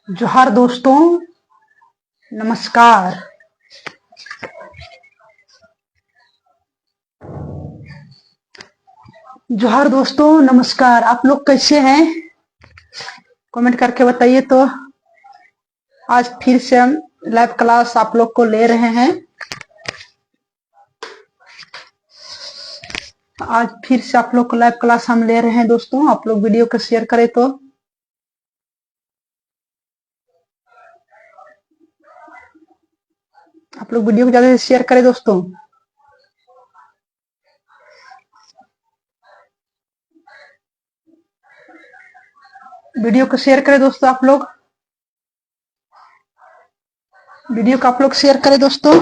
जोहार दोस्तों, नमस्कार। जोहार दोस्तों, नमस्कार। आप लोग कैसे हैं? कमेंट करके बताइए। तो आज फिर से हम लाइव क्लास आप लोग को ले रहे हैं। आज फिर से आप लोग को लाइव क्लास हम ले रहे हैं दोस्तों। आप लोग वीडियो को शेयर करें तो आप लोग वीडियो को ज्यादा से शेयर करें दोस्तों। वीडियो को शेयर करें दोस्तों। आप लोग वीडियो को आप लोग शेयर करें दोस्तों।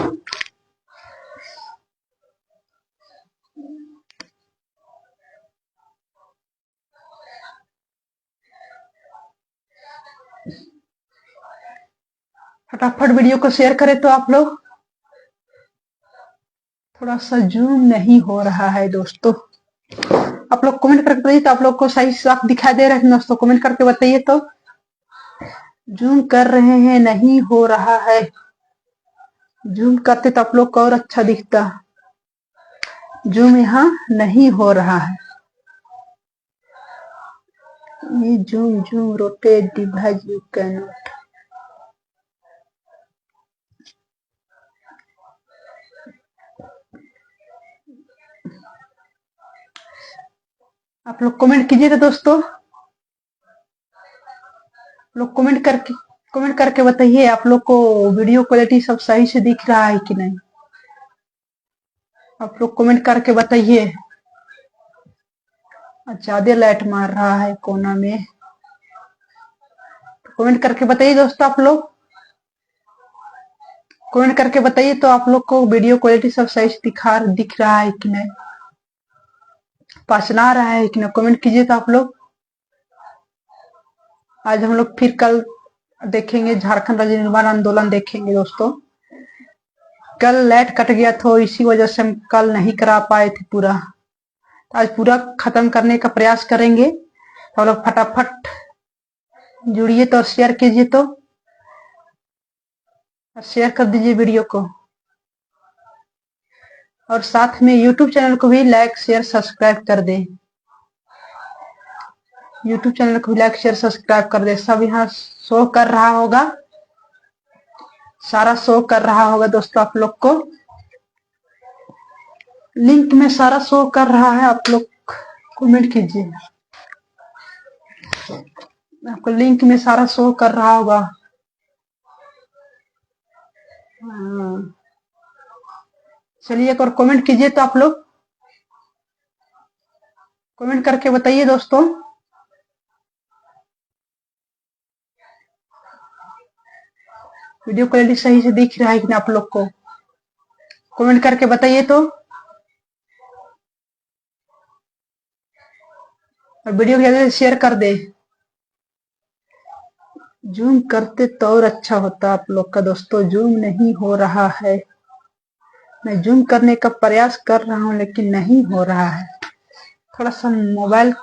फटाफट वीडियो को शेयर करें तो आप लोग। थोड़ा सा जूम नहीं हो रहा है दोस्तों। आप लोग कमेंट करके बताइए तो आप लोग को सही साफ दिखाई दे रहा है दोस्तों। कमेंट करके बताइए तो। जूम कर रहे हैं, नहीं हो रहा है। जूम करते तो आप लोग को और अच्छा दिखता। जूम यहाँ नहीं हो रहा है। ये zoom rotate device you can not. आप लोग कमेंट कीजिए तो दोस्तों। लोग कमेंट करके बताइए आप लोग को वीडियो क्वालिटी सब सही से दिख रहा है कि नहीं। आप लोग कमेंट करके बताइए। ज्यादा लाइट मार रहा है कोना में। तो कमेंट करके बताइए दोस्तों। आप लोग कमेंट करके बताइए तो आप लोग को वीडियो क्वालिटी सब सही से दिख रहा है कि नहीं, पहचाना रहा है कि नहीं। कमेंट कीजिए तो आप लोग। आज हम लोग फिर कल देखेंगे झारखंड राज्य निर्माण आंदोलन देखेंगे दोस्तों। कल लाइट कट गया तो इसी वजह से हम कल नहीं करा पाए थे पूरा। आज पूरा खत्म करने का प्रयास करेंगे। तो लोग फटाफट जुड़िए तो शेयर कीजिए तो शेयर कर दीजिए वीडियो को। और साथ में YouTube चैनल को भी लाइक शेयर सब्सक्राइब कर दे। YouTube चैनल को भी लाइक शेयर सब्सक्राइब कर दे। सब यहाँ शो कर रहा होगा, सारा शो कर रहा होगा दोस्तों। आप लोग को लिंक में सारा शो कर रहा है। आप लोग कमेंट कीजिए। आपको लिंक में सारा शो कर रहा होगा। चलिए एक और कमेंट कीजिए तो आप लोग। कमेंट करके बताइए दोस्तों। वीडियो क्वालिटी सही से दिख रहा है कि नहीं आप लोग को। कमेंट करके बताइए तो। और वीडियो को ज्यादा से शेयर कर दे। जूम करते तो और अच्छा होता आप लोग का दोस्तों। जूम नहीं हो रहा है। मैं जूम करने का प्रयास कर रहा हूं लेकिन नहीं हो रहा है। थोड़ा सा मोबाइल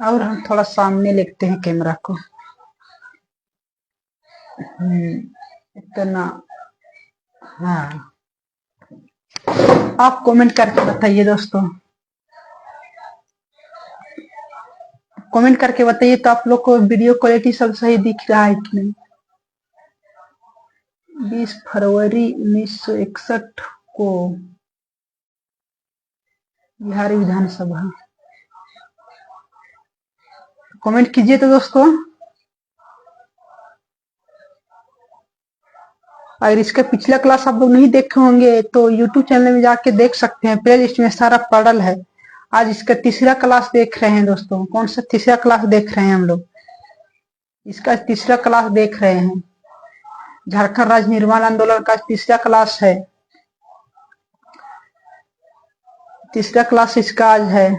और हम थोड़ा सामने लेते हैं कैमरा को। इतना हाँ। आप कमेंट करके बताइए दोस्तों। कमेंट करके बताइए तो आप लोग को वीडियो क्वालिटी सब सही दिख रहा है कि नहीं। 20 फरवरी 1961 को बिहार विधानसभा। कमेंट कीजिए तो दोस्तों। अगर इसका पिछला क्लास आप लोग नहीं देखे होंगे तो YouTube चैनल में जाके देख सकते हैं। प्ले लिस्ट में सारा पड़ल है। आज इसका तीसरा क्लास देख रहे हैं दोस्तों। कौन सा तीसरा क्लास देख रहे हैं हम लोग? इसका तीसरा क्लास देख रहे हैं। झारखंड राज्य निर्माण आंदोलन का तीसरा क्लास है। तीसरा क्लास इसका आज है।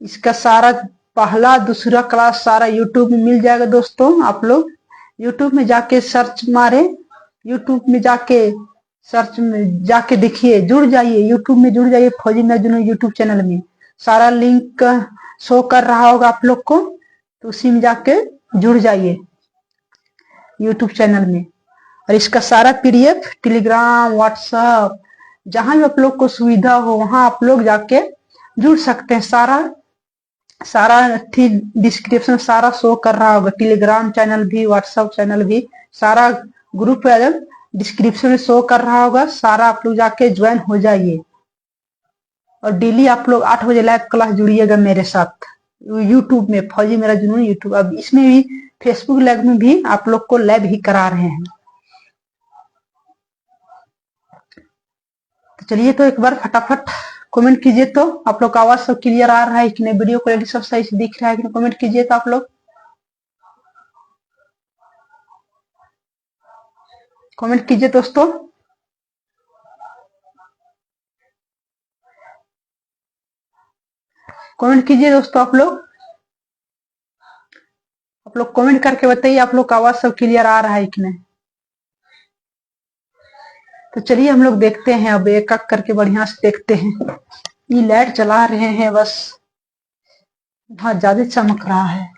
इसका सारा पहला दूसरा क्लास सारा YouTube में मिल जाएगा दोस्तों। आप लोग YouTube में जाके सर्च मारे। YouTube में जाके सर्च में जाके देखिए, जुड़ जाइए। YouTube में जुड़ जाइए। फौजी नजून YouTube चैनल में सारा लिंक शो कर रहा होगा आप लोग को। तो उसी में जाके जुड़ जाइए। यूट्यूब चैनल में। और इसका सारा पीडीएफ टेलीग्राम, व्हाट्सएप, जहां भी आप लोग को सुविधा हो वहां आप लोग जाके जुड़ सकते हैं। सारा डिस्क्रिप्शन सारा शो कर रहा होगा, टेलीग्राम चैनल भी, व्हाट्सएप चैनल भी, सारा ग्रुप डिस्क्रिप्शन में शो कर रहा होगा। सारा आप लोग जाके ज्वाइन हो जाइए और डेली आप लोग 8 बजे लाइव क्लास जुड़िएगा मेरे साथ यूट्यूब में, फौजी मेरा जुनून यूट्यूब। अब इसमें भी फेसबुक लाइव में भी आप लोग को लाइव ही करा रहे हैं। तो चलिए, तो एक बार फटाफट कमेंट कीजिए तो आप लोग का आवाज सब क्लियर आ रहा है कि नहीं, वीडियो क्वालिटी सब सही से दिख रहा है कि नहीं, कमेंट कीजिए तो आप लोग कमेंट कीजिए दोस्तों। कमेंट कीजिए दोस्तों आप लोग कमेंट करके बताइए आप लोग का आवाज सब क्लियर आ रहा है कि नहीं। तो चलिए हम लोग देखते हैं, अब एक एक करके बढ़िया से देखते हैं। ये लाइट चला रहे हैं बस, बहुत ज्यादा चमक रहा है।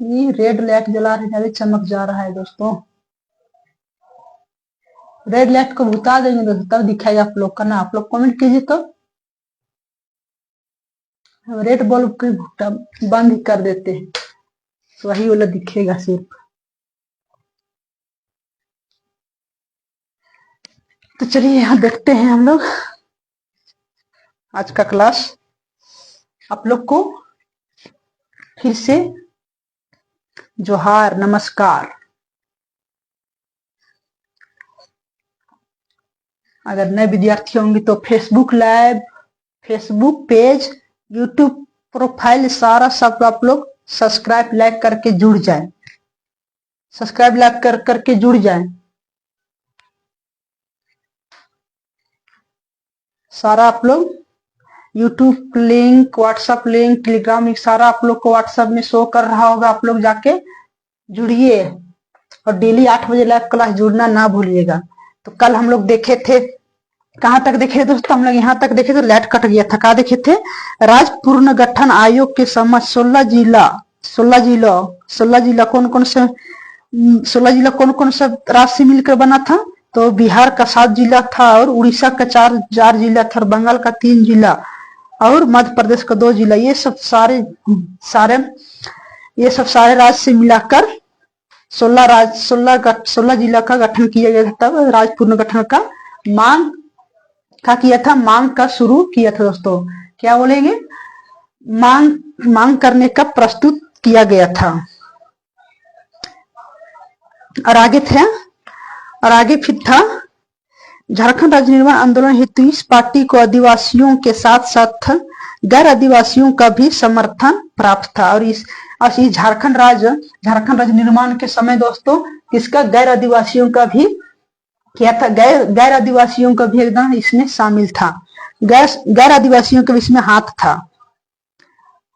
ये रेड लाइट जला रहे, ज्यादा चमक जा रहा है दोस्तों। रेड लाइट को बुता देंगे दोस्तों, तब दिखाएगा आप लोग का ना। आप लोग कमेंट कीजिए तो रेड बल्ब को भुट्टा बंद ही कर देते हैं, तो वही वाला दिखेगा सिर्फ। तो चलिए यहाँ देखते हैं हम लोग आज का क्लास। आप लोग को फिर से जोहार, नमस्कार। अगर नए विद्यार्थी होंगे तो Facebook live, Facebook page, YouTube profile, सारा सब आप लोग सब्सक्राइब लाइक करके जुड़ जाएं। सब्सक्राइब लाइक करके जुड़ जाएं। सारा आप लोग YouTube link, WhatsApp link, Telegram link सारा आप लोग को व्हाट्सएप में शो कर रहा होगा। आप लोग जाके जुड़िए और डेली 8 बजे लाइव क्लास जुड़ना ना भूलिएगा। तो कल हम लोग देखे थे, कहाँ तक देखे दोस्तों, हम लोग यहाँ तक देखे थे, लाइट कट गया था। कहाँ देखे थे, राज्य पुनर्गठन आयोग के समय 16 जिला कौन कौन से 16 जिला कौन कौन सा राज्य से मिलकर बना था। तो बिहार का 7 जिला था, और उड़ीसा का 4 जिला था, और बंगाल का 3 जिला, और मध्य प्रदेश का 2 जिला। ये सब सारे राज्य से मिलाकर 16 जिला का गठन किया गया था। तब राज्य पुनर्गठन का मांग का शुरू किया था दोस्तों। क्या बोलेंगे, मांग करने का प्रस्तुत किया गया था। और आगे फिर था झारखंड राज्य निर्माण आंदोलन हेतु इस पार्टी को आदिवासियों के साथ साथ गैर आदिवासियों का भी समर्थन प्राप्त था। और इस झारखंड राज्य निर्माण के समय दोस्तों किसका, गैर आदिवासियों का भी क्या था, गैर आदिवासियों का भी एकदम इसमें शामिल था। गैर आदिवासियों का भी इसमें हाथ था।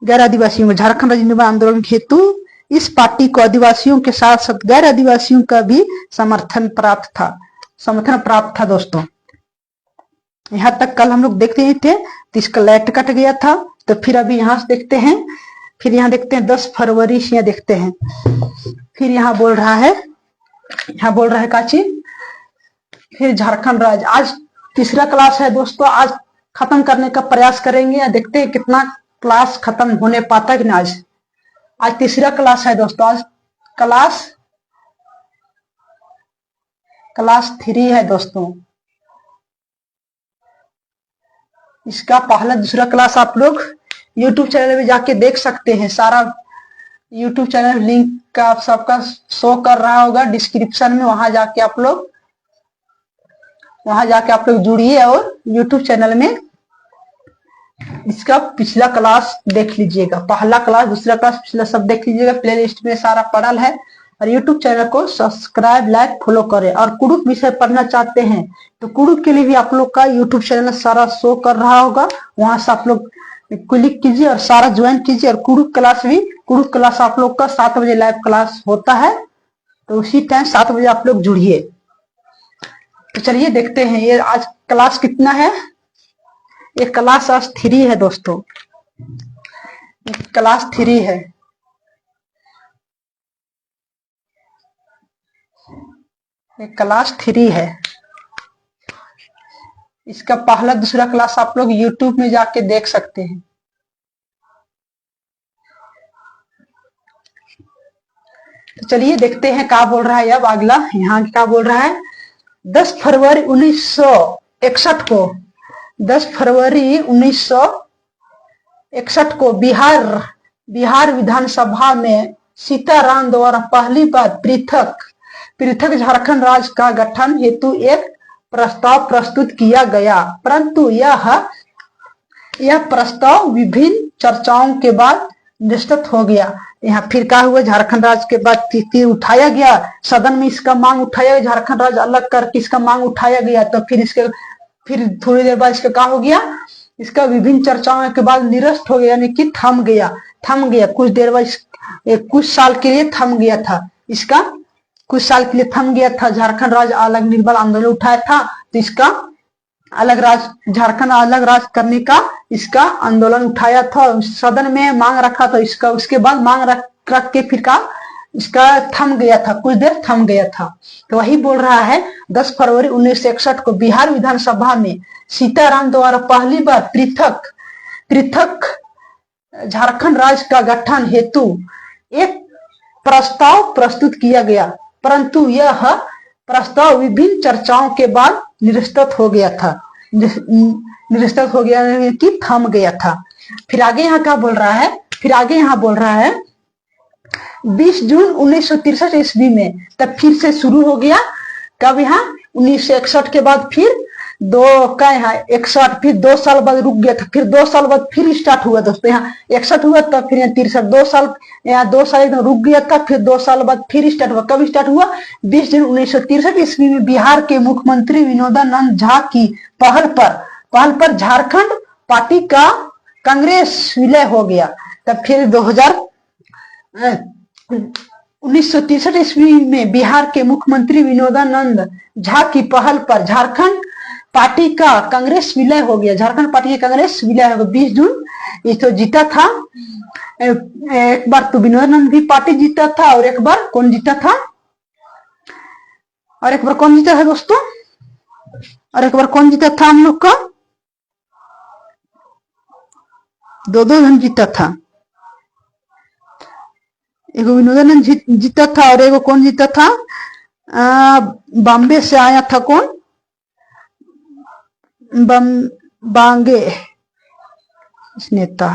गैर आदिवासियों में झारखंड राज्य निर्माण आंदोलन हेतु इस पार्टी को आदिवासियों के साथ साथ गैर आदिवासियों का भी समर्थन प्राप्त था दोस्तों। यहाँ तक कल हम लोग देखते ही थे। तो इसका लाइट कट गया था, तो फिर अभी यहाँ से देखते हैं। फिर यहाँ देखते हैं 10 फरवरी से यहाँ देखते हैं। फिर यहाँ बोल रहा है काची, फिर झारखंड राज्य। आज तीसरा क्लास है दोस्तों, आज खत्म करने का प्रयास करेंगे या देखते हैं कितना क्लास खत्म होने पाता है कि नहीं। आज तीसरा क्लास है दोस्तों। आज क्लास 3 है दोस्तों। इसका पहला दूसरा क्लास आप लोग YouTube चैनल में जाके देख सकते हैं। सारा YouTube चैनल लिंक का आप सबका शो कर रहा होगा डिस्क्रिप्शन में, वहां जाके आप लोग जुड़िए और YouTube चैनल में इसका पिछला क्लास देख लीजिएगा। पहला क्लास, दूसरा क्लास, पिछला सब देख लीजिएगा। प्ले लिस्ट में सारा पड़ल है। और YouTube चैनल को सब्सक्राइब, लाइक, फॉलो करें। और कुड़ुक विषय पढ़ना चाहते हैं तो कुड़ुक के लिए भी आप लोग का YouTube चैनल सारा शो कर रहा होगा, वहां से आप लोग क्लिक कीजिए और सारा ज्वाइन कीजिए। और कुड़ुक क्लास आप लोग का 7 बजे लाइव क्लास होता है, तो उसी टाइम 7 बजे आप लोग जुड़िए। तो चलिए देखते हैं ये आज क्लास कितना है। ये क्लास आज 3 है दोस्तों। क्लास 3 है। क्लास 3 है। इसका पहला दूसरा क्लास आप लोग YouTube में जाके देख सकते हैं। तो चलिए देखते हैं क्या बोल रहा है। अब अगला यहाँ क्या बोल रहा है। 10 फरवरी 1961 को 10 फरवरी 1961 को बिहार विधानसभा में सीताराम द्वारा पहली बार पृथक झारखंड राज्य का गठन हेतु एक प्रस्ताव प्रस्तुत किया गया, परंतु यह प्रस्ताव विभिन्न चर्चाओं के बाद निरस्त हो गया। यहाँ फिर क्या हुआ, झारखंड राज्य के बाद तीर उठाया गया, सदन में इसका मांग उठाया गया, झारखंड राज्य अलग करके इसका मांग उठाया गया। तो फिर थोड़ी देर बाद इसका क्या हो गया, इसका विभिन्न चर्चाओं के बाद निरस्त हो गया, यानी कि थम गया। कुछ देर बाद कुछ साल के लिए थम गया था। इसका कुछ साल के लिए थम गया था। झारखंड राज्य अलग निर्बल आंदोलन उठाया था, तो इसका झारखंड अलग राज्य करने का इसका आंदोलन उठाया था, सदन में मांग रखा था इसका। उसके बाद मांग रख के फिर का इसका थम गया था, कुछ देर थम गया था। तो वही बोल रहा है 10 फरवरी 1961 को बिहार विधानसभा में सीताराम द्वारा पहली बार पृथक झारखंड राज्य का गठन हेतु एक प्रस्ताव प्रस्तुत किया गया, परंतु यह प्रस्ताव विभिन्न चर्चाओं के बाद निरस्त हो गया कि थम गया था। फिर आगे यहाँ क्या बोल रहा है, 20 जून 1963 ईस्वी में तब फिर से शुरू हो गया। कब, यहाँ 1961 के बाद फिर 61, फिर 2 साल बाद रुक गया था, फिर 2 साल बाद फिर स्टार्ट हुआ दोस्तों। यहाँ 61 हुआ तब फिर यहाँ 63, 2 साल, यहाँ 2 साल एकदम रुक गया था, फिर 2 साल बाद फिर स्टार्ट हुआ। कब स्टार्ट हुआ, 20 जून 1963 ईस्वी में बिहार के मुख्यमंत्री विनोदानंद झा की पहल पर झारखंड पार्टी का कांग्रेस विलय हो गया। तब फिर 1963 ईस्वी में बिहार के मुख्यमंत्री विनोदानंद झा की पहल पर झारखंड पार्टी का कांग्रेस विलय हो गया। झारखंड पार्टी का कांग्रेस विलय हो गया 20 जून। ये तो जीता था, एक बार तो विनोदानंद भी पार्टी जीता था, और एक बार कौन जीता था, दोस्तों, और एक बार कौन जीता था हम लोग का, 2 जन जीता था। एक विनोदानंद जीता था और एक कौन जीता था, बॉम्बे से आया था, कौन, बांगे नेता।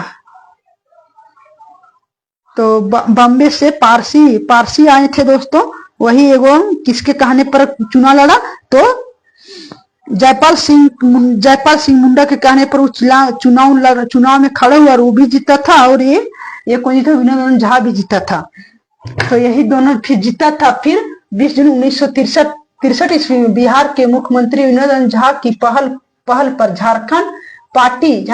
तो बॉम्बे से पारसी आए थे दोस्तों। वही एगो किसके कहने पर चुनाव लड़ा, तो जयपाल सिंह मुंडा के कहने पर चुनाव में खड़ा हुआ और वो भी जीता था, और ये कौन जीता, विनोदानंद झा भी जीता था। तो यही दोनों फिर जीता था। फिर 20 जून 1963 ईस्वी में बिहार के मुख्यमंत्री विनोदानंद झा की पहल पर झारखंड पार्टी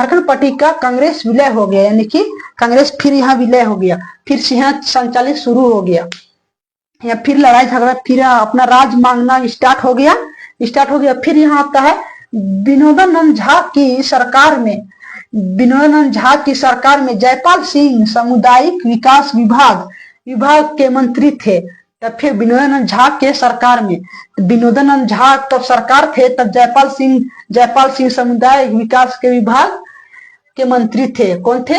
का कांग्रेस विलय हो गया, यानी कि कांग्रेस फिर यहाँ विलय हो गया, फिर से यहाँ संचालित शुरू हो गया। या फिर लड़ाई झगड़ा, फिर अपना राज मांगना स्टार्ट हो गया। फिर यहाँ आता है विनोदानंद झा की सरकार में जयपाल सिंह सामुदायिक विकास विभाग के मंत्री थे। तब फिर विनोदानंद झा के सरकार में, विनोदानंद झा तब सरकार थे, तब जयपाल सिंह सामुदायिक विकास के विभाग के मंत्री थे। कौन थे,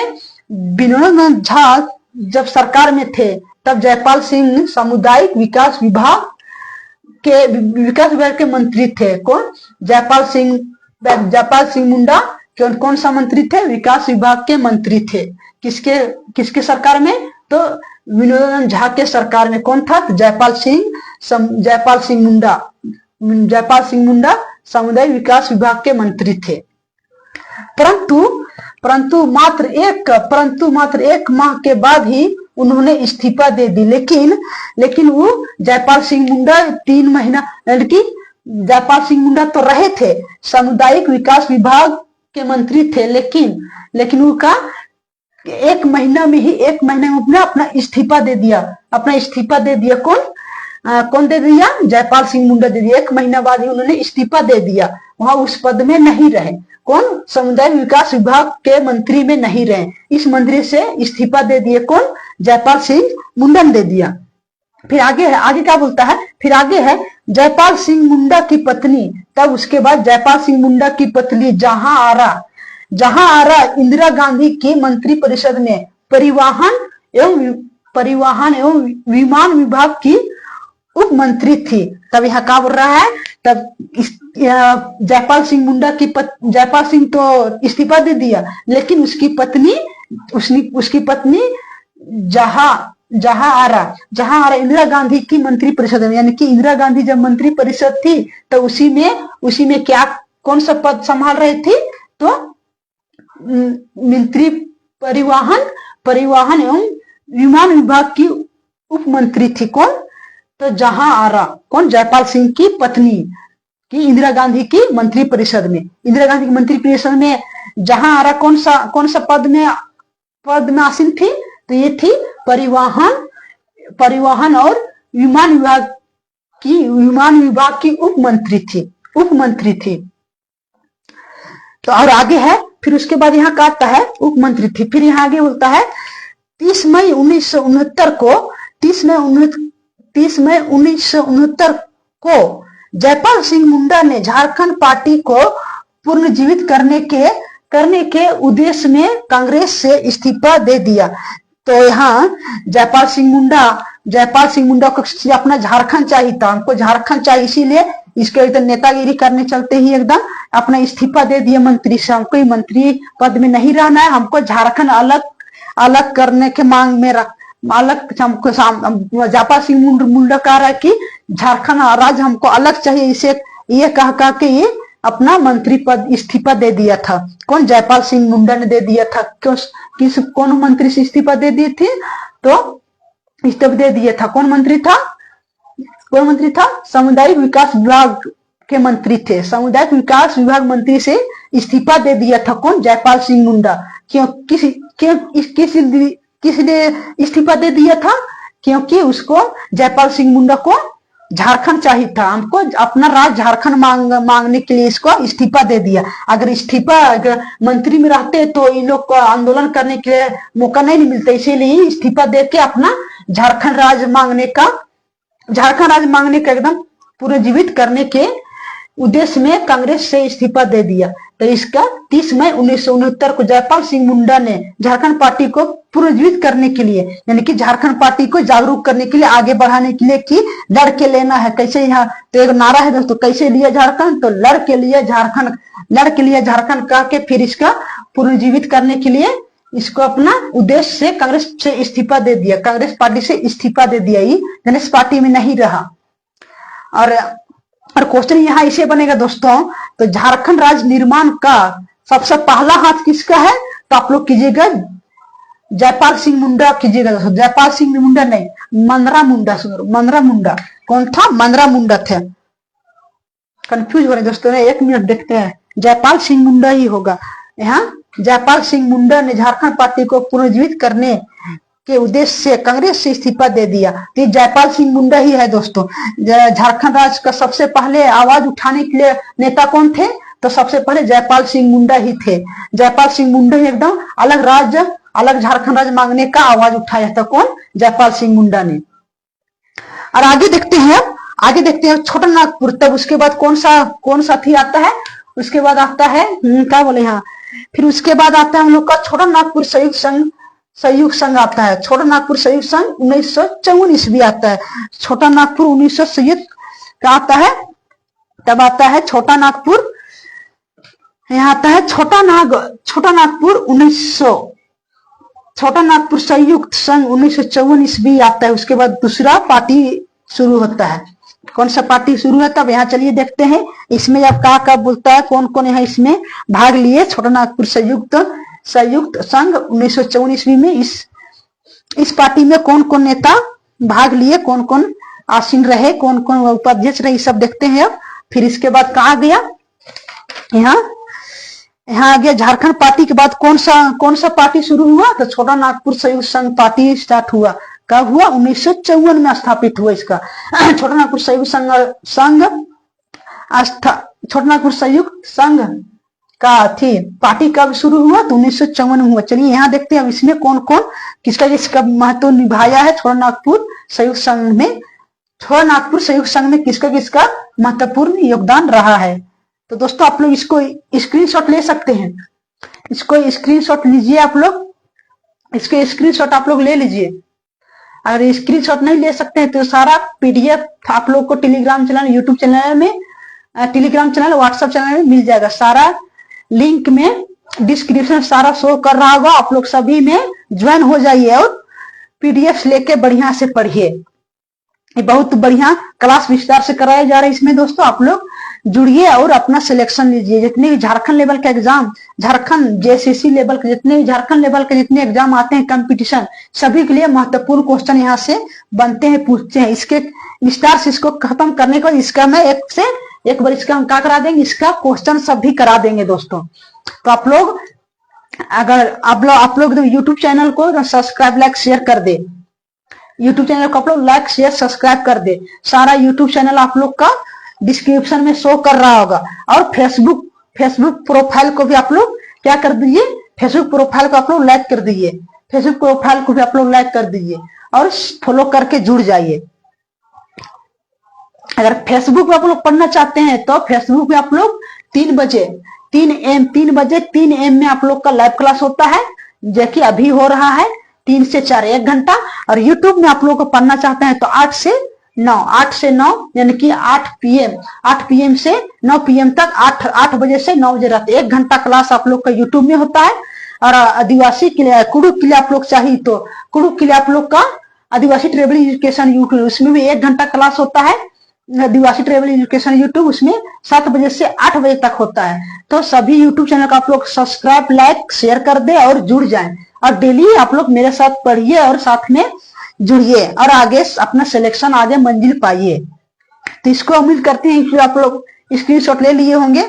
विनोदानंद झा जब सरकार में थे तब जयपाल सिंह सामुदायिक विकास विभाग के मंत्री थे। कौन, जयपाल सिंह मुंडा कौन सा मंत्री थे, विकास विभाग के मंत्री थे। किसके सरकार में, तो विनोदानंद झा के सरकार में। कौन था, जयपाल सिंह मुंडा सामुदायिक विकास विभाग के मंत्री थे। परंतु मात्र एक माह के बाद ही उन्होंने इस्तीफा दे दी। लेकिन वो जयपाल सिंह मुंडा 3 महीना, यानी जयपाल सिंह मुंडा तो रहे थे, सामुदायिक विकास विभाग के मंत्री थे, लेकिन वो का 1 महीना में अपना इस्तीफा दे दिया। कौन दे दिया, जयपाल सिंह मुंडा दे दिया। 1 महीना बाद ही उन्होंने इस्तीफा दे दिया, वहां उस पद में नहीं रहे। कौन, समुदाय विकास विभाग के मंत्री में नहीं रहे, इस मंत्री से इस्तीफा दे दिए। कौन, जयपाल सिंह मुंडा दे दिया। फिर आगे क्या बोलता है, फिर आगे है जयपाल सिंह मुंडा की पत्नी, तब उसके बाद जयपाल सिंह मुंडा की पत्नी जहां आरा इंदिरा गांधी के मंत्री परिषद में परिवहन एवं विमान विभाग की उप मंत्री थी। तब यहाँ क्या बोल रहा है, तब जयपाल सिंह तो इस्तीफा दे दिया, लेकिन उसकी पत्नी जहां आरा इंदिरा गांधी की मंत्री परिषद में, यानी कि इंदिरा गांधी जब मंत्री परिषद थी तो उसी में क्या कौन सा पद संभाल रही थी, तो मंत्री परिवहन एवं विमान विभाग की उप मंत्री थी। कौन, तो जहां आरा, कौन, जयपाल सिंह की पत्नी की इंदिरा गांधी की मंत्री परिषद में, इंदिरा गांधी की मंत्री परिषद में जहां आरा कौन सा पद में आसीन थी, तो ये थी परिवहन और विमान विभाग की उप मंत्री थी। तो और आगे है, फिर उसके बाद यहाँ कहता है उप मंत्री थी, फिर यहाँ आगे बोलता है 30 मई 1969 को जयपाल सिंह मुंडा ने झारखंड पार्टी को पुनर्जीवित करने के उद्देश्य में कांग्रेस से इस्तीफा दे दिया। तो यहाँ जयपाल सिंह मुंडा को अपना झारखंड चाहिए था, हमको झारखंड चाहिए, इसीलिए इसके एकदम नेतागिरी करने चलते ही एकदम अपना इस्तीफा दे दिया मंत्री से, हमको मंत्री पद में नहीं रहना है, हमको झारखंड अलग करने के मांग में हमको जयपाल सिंह मुंडा कह रहा है कि झारखंड राज्य हमको अलग चाहिए, इसे ये कह के ये अपना मंत्री पद इस्तीफा दे दिया था। कौन, जयपाल सिंह मुंडा ने दे दिया था। कौन मंत्री से इस्तीफा दे दी थी, तो इस्तीफा दे दिया था, कौन मंत्री था, सामुदायिक विकास विभाग के मंत्री थे, सामुदायिक विकास विभाग मंत्री से इस्तीफा दे दिया था। कौन, जयपाल सिंह मुंडा। किसने इस्तीफा दे दिया था, क्योंकि उसको जयपाल सिंह मुंडा को झारखंड चाहिए था, हमको अपना राज्य झारखंड मांगने के लिए इसको इस्तीफा दे दिया। अगर मंत्री में रहते तो इन लोग को आंदोलन करने के लिए मौका नहीं मिलता, इसीलिए इस्तीफा दे के अपना झारखंड राज्य मांगने का एकदम पुनर्जीवित करने के उद्देश्य में कांग्रेस से इस्तीफा दे दिया। तो इसका 30 मई 1969 को जयपाल सिंह मुंडा ने झारखंड पार्टी को पुनर्जीवित करने के लिए, यानी कि झारखंड पार्टी को जागरूक करने के लिए, आगे बढ़ाने के लिए कि लड़ के लेना है। कैसे, यहाँ तो एक नारा है दोस्तों, कैसे लिया झारखंड, तो लड़ के लिए झारखंड कह के फिर इसका पुनर्जीवित करने के लिए इसको अपना उद्देश्य से कांग्रेस से इस्तीफा दे दिया, कांग्रेस पार्टी से इस्तीफा दे दिया, ये कांग्रेस पार्टी में नहीं रहा। और क्वेश्चन यहाँ इसे बनेगा दोस्तों, तो झारखंड राज्य निर्माण का सबसे पहला हाथ किसका है, तो आप लोग कीजिएगा जयपाल सिंह मुंडा कीजिएगा दोस्तों, जयपाल सिंह मुंडा नहीं, मनरा मुंडा। कौन था, मनरा मुंडा थे, कंफ्यूज हो रहे दोस्तों, 1 मिनट देखते हैं, जयपाल सिंह मुंडा ही होगा। यहाँ जयपाल सिंह मुंडा ने झारखंड पार्टी को पुनर्जीवित करने के उद्देश्य से कांग्रेस से इस्तीफा दे दिया। तो जयपाल सिंह मुंडा ही है दोस्तों। झारखंड राज्य का सबसे पहले आवाज उठाने के लिए नेता कौन थे, तो सबसे पहले जयपाल सिंह मुंडा ही थे। जयपाल सिंह मुंडा ही एकदम अलग झारखंड राज्य मांगने का आवाज उठाया था। कौन, जयपाल सिंह मुंडा ने। और आगे देखते हैं छोटा नागपुर। तब उसके बाद कौन सा थी आता है, उसके बाद आता है क्या बोले यहाँ, फिर उसके बाद आता है हम लोग का छोटा नागपुर संयुक्त संघ आता है। छोटा नागपुर संयुक्त संघ 1954 ईस्वी आता है। छोटा नागपुर 1900 का आता है। तब आता है छोटा नागपुर, यहाँ आता है छोटा नागपुर छोटा नागपुर संयुक्त संघ 1954 ईस्वी आता है। उसके बाद दूसरा पार्टी शुरू होता है। कौन सा पार्टी शुरू है, तब यहाँ चलिए देखते हैं। इसमें अब क्या बोलता है, कौन कौन यहाँ इसमें भाग लिए। छोटा नागपुर संयुक्त संघ 1954 ईस्वी में इस पार्टी में कौन कौन नेता भाग लिए, कौन कौन आसीन रहे, कौन कौन उपाध्यक्ष रहे, सब देखते हैं अब। फिर इसके बाद कहा गया, यहाँ आ गया झारखंड पार्टी के बाद कौन सा पार्टी शुरू हुआ, तो छोटा नागपुर संयुक्त संघ पार्टी स्टार्ट हुआ। कब हुआ, 1954 में स्थापित हुआ इसका छोटा नागपुर संयुक्त संघ छोटा नागपुर संयुक्त संघ का थी पार्टी कब शुरू हुआ, तो 1954 में हुआ। चलिए यहाँ देखते हैं अब इसमें कौन कौन किसका महत्व निभाया है छोटा नागपुर संयुक्त संघ में। छोटा नागपुर संयुक्त संघ में किसका किसका महत्वपूर्ण योगदान रहा है। तो दोस्तों आप लोग इसको स्क्रीनशॉट ले सकते हैं, इसको स्क्रीनशॉट लीजिए आप लोग, इसके स्क्रीनशॉट आप लोग ले लीजिए। अगर स्क्रीनशॉट नहीं ले सकते हैं तो सारा पीडीएफ आप लोग को टेलीग्राम चैनल, यूट्यूब चैनल में, टेलीग्राम चैनल, व्हाट्सएप चैनल में मिल जाएगा। सारा लिंक में डिस्क्रिप्शन सारा शो कर रहा होगा, आप लोग सभी में ज्वाइन हो जाइए और पीडीएफ लेके बढ़िया से पढ़िए। ये बहुत बढ़िया क्लास विस्तार से कराया जा रहा है इसमें दोस्तों, आप लोग जुड़िए और अपना सिलेक्शन लीजिए। जितने भी झारखंड लेवल के एग्जाम, झारखंड जेसीसी लेवल के जितने भी झारखंड लेवल के जितने एग्जाम आते हैं कंपटीशन, सभी के लिए महत्वपूर्ण क्वेश्चन यहाँ से बनते हैं, पूछते हैं। इसके विस्तार से इसको खत्म करने के बाद इसका मैं एक बार इसका हम क्या करा देंगे, इसका क्वेश्चन सब भी करा देंगे दोस्तों। तो आप लोग अगर आप लोग यूट्यूब चैनल को सब्सक्राइब, लाइक, शेयर कर दे, यूट्यूब चैनल को आप लोग लाइक, शेयर, सब्सक्राइब कर दे। सारा यूट्यूब चैनल आप लोग का डिस्क्रिप्शन में शो कर रहा होगा। और फेसबुक प्रोफाइल को भी आप लोग क्या कर दीजिए, फेसबुक प्रोफाइल को आप लोग लाइक कर दीजिए, फेसबुक प्रोफाइल को भी आप लोग लाइक कर दीजिए और फॉलो करके जुड़ जाइए। अगर फेसबुक पे आप लोग पढ़ना चाहते हैं तो फेसबुक पे आप लोग 3 बजे 3 AM में आप लोग का लाइव क्लास होता है, जो कि अभी हो रहा है 3 से 4 1 घंटा। और यूट्यूब में आप लोग को पढ़ना चाहते हैं तो 8 से 9 यानी कि 8 PM से 9 PM तक, 8 बजे से 9 बजे रात 1 घंटा क्लास आप लोग का यूट्यूब में होता है। और आदिवासी के लिए, कुड़ुक के लिए आप लोग चाहिए तो कुड़ुक के लिए आप लोग का आदिवासी ट्रेवल एजुकेशन यूट्यूब, उसमें भी 1 घंटा क्लास होता है। आदिवासी ट्रेवल एजुकेशन यूट्यूब उसमें 7 बजे से 8 बजे तक होता है। तो सभी यूट्यूब चैनल का आप लोग सब्सक्राइब, लाइक, शेयर कर दे और जुड़ जाएं। और डेली आप लोग मेरे साथ पढ़िए और साथ में जुड़िए और आगे अपना सिलेक्शन, आगे मंजिल पाइए। तो इसको उम्मीद करते हैं कि आप लोग स्क्रीनशॉट ले लिए होंगे।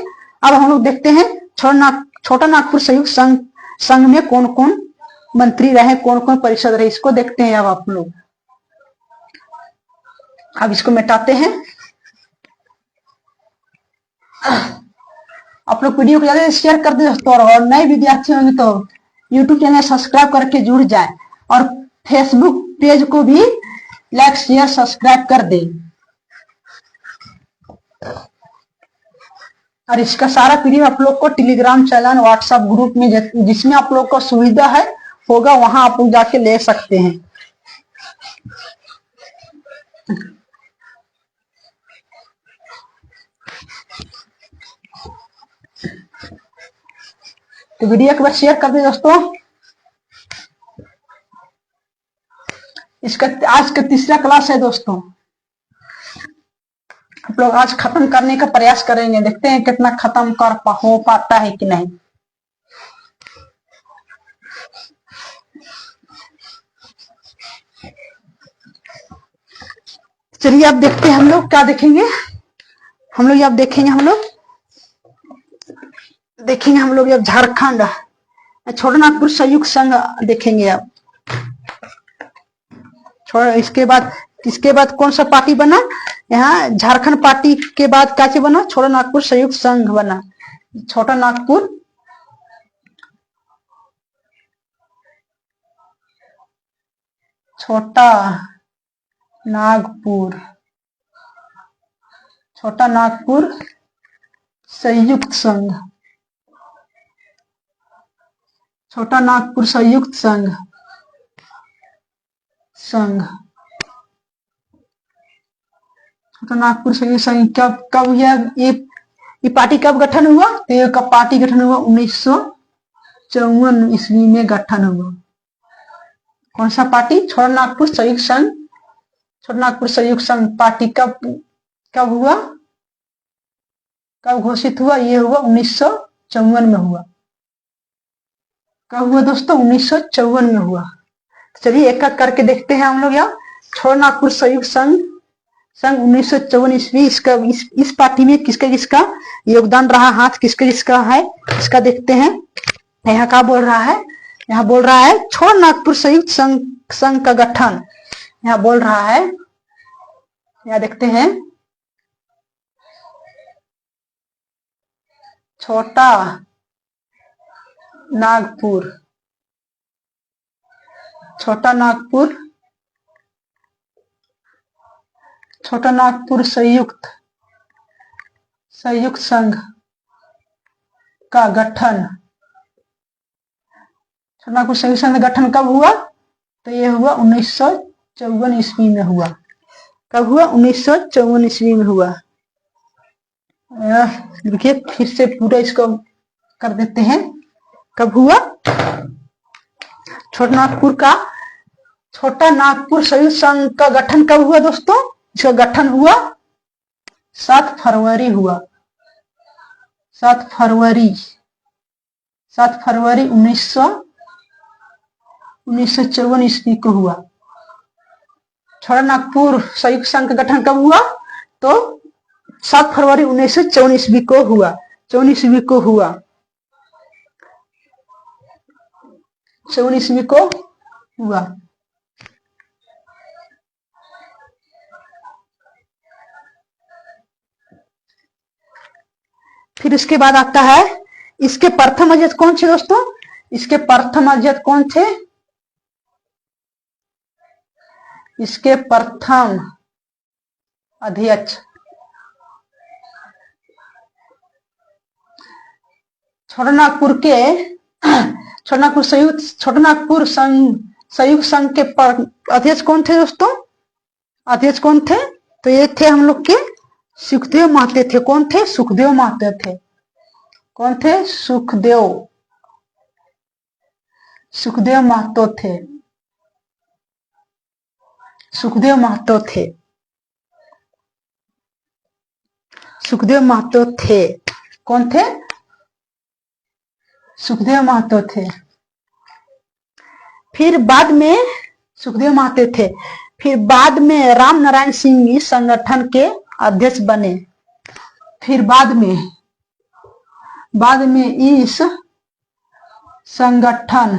अब हम लोग देखते हैं छोटा नागपुर संयुक्त संघ में कौन कौन मंत्री रहे, कौन कौन परिषद रहे, इसको देखते हैं। अब आप लोग अब इसको मिटाते हैं। आप लोग वीडियो को ज्यादा शेयर कर दे दोस्तों, और नए विद्यार्थी होंगे तो यूट्यूब चैनल सब्सक्राइब करके जुड़ जाए और फेसबुक पेज को भी लाइक, शेयर, सब्सक्राइब कर दे। और इसका सारा पीडीएफ आप लोग को टेलीग्राम चैनल, व्हाट्सएप ग्रुप में जिसमें आप लोग को सुविधा है होगा, वहां आप लोग जाके ले सकते हैं। तो वीडियो को बस शेयर कर दे दोस्तों। इसका आज का तीसरा क्लास है दोस्तों, आप लोग आज खत्म करने का प्रयास करेंगे, देखते हैं कितना खत्म हो पाता है कि नहीं। चलिए अब देखते हैं हम लोग क्या देखेंगे। हम लोग अब देखेंगे अब झारखंड छोटा नागपुर संयुक्त संघ देखेंगे। अब इसके बाद कौन सा पार्टी बना, यहाँ झारखंड पार्टी के बाद क्या बना, छोटा नागपुर संयुक्त संघ बना। छोटा नागपुर संयुक्त संघ, छोटा नागपुर संयुक्त संघ छोटा नागपुर संयुक्त संघ कब ये पार्टी कब गठन हुआ, तो ये पार्टी गठन हुआ 1954 ईस्वी में गठन हुआ। कौन सा पार्टी, छोटा नागपुर संयुक्त संघ। छोटा नागपुर संयुक्त संघ पार्टी कब हुआ, कब घोषित हुआ, ये हुआ 1954 में हुआ। कब हुआ दोस्तों, 1954 में हुआ। चलिए एक एक करके देखते हैं हम लोग। यहाँ छोटा नागपुर संयुक्त संघ 1954 ईस्वी, इस पार्टी में किसका योगदान रहा, हाथ किसका है, इसका देखते हैं। यहाँ क्या बोल रहा है, यहाँ बोल रहा है छोटा नागपुर संयुक्त संघ का गठन, यहाँ बोल रहा है। यहाँ देखते हैं छोटा नागपुर छोटा नागपुर संयुक्त संघ का गठन, छोटा नागपुर संयुक्त संघ का गठन कब हुआ? तो ये हुआ 1954 ईस्वी में हुआ। कब हुआ? 1954 ईस्वी में हुआ। देखिए फिर से पूरा इसको कर देते हैं। कब हुआ? छोटा नागपुर संयुक्त संघ का गठन कब हुआ दोस्तों? इसका गठन हुआ 7 फरवरी हुआ। 7 फरवरी 1954 ईस्वी को हुआ। छोटा नागपुर संयुक्त संघ का गठन कब हुआ? तो 7 फरवरी 1954 ईस्वी को हुआ। 54 ईस्वी को हुआ। 54 ईस्वी को हुआ। फिर इसके बाद आता है, इसके प्रथम अध्यक्ष कौन थे दोस्तों? इसके प्रथम अध्यक्ष कौन थे? इसके प्रथम अध्यक्ष छोटा नागपुर संयुक्त संघ के अध्यक्ष कौन थे दोस्तों? अध्यक्ष कौन थे? तो ये थे हम लोग के सुखदेव महतो थे। कौन थे? सुखदेव महतो थे। कौन थे? सुखदेव महतो थे। सुखदेव महतो थे। सुखदेव महतो थे। कौन थे? सुखदेव महतो थे। फिर बाद में सुखदेव महतो थे। फिर बाद में राम नारायण सिंह इस संगठन के अध्यक्ष बने। फिर बाद में इस संगठन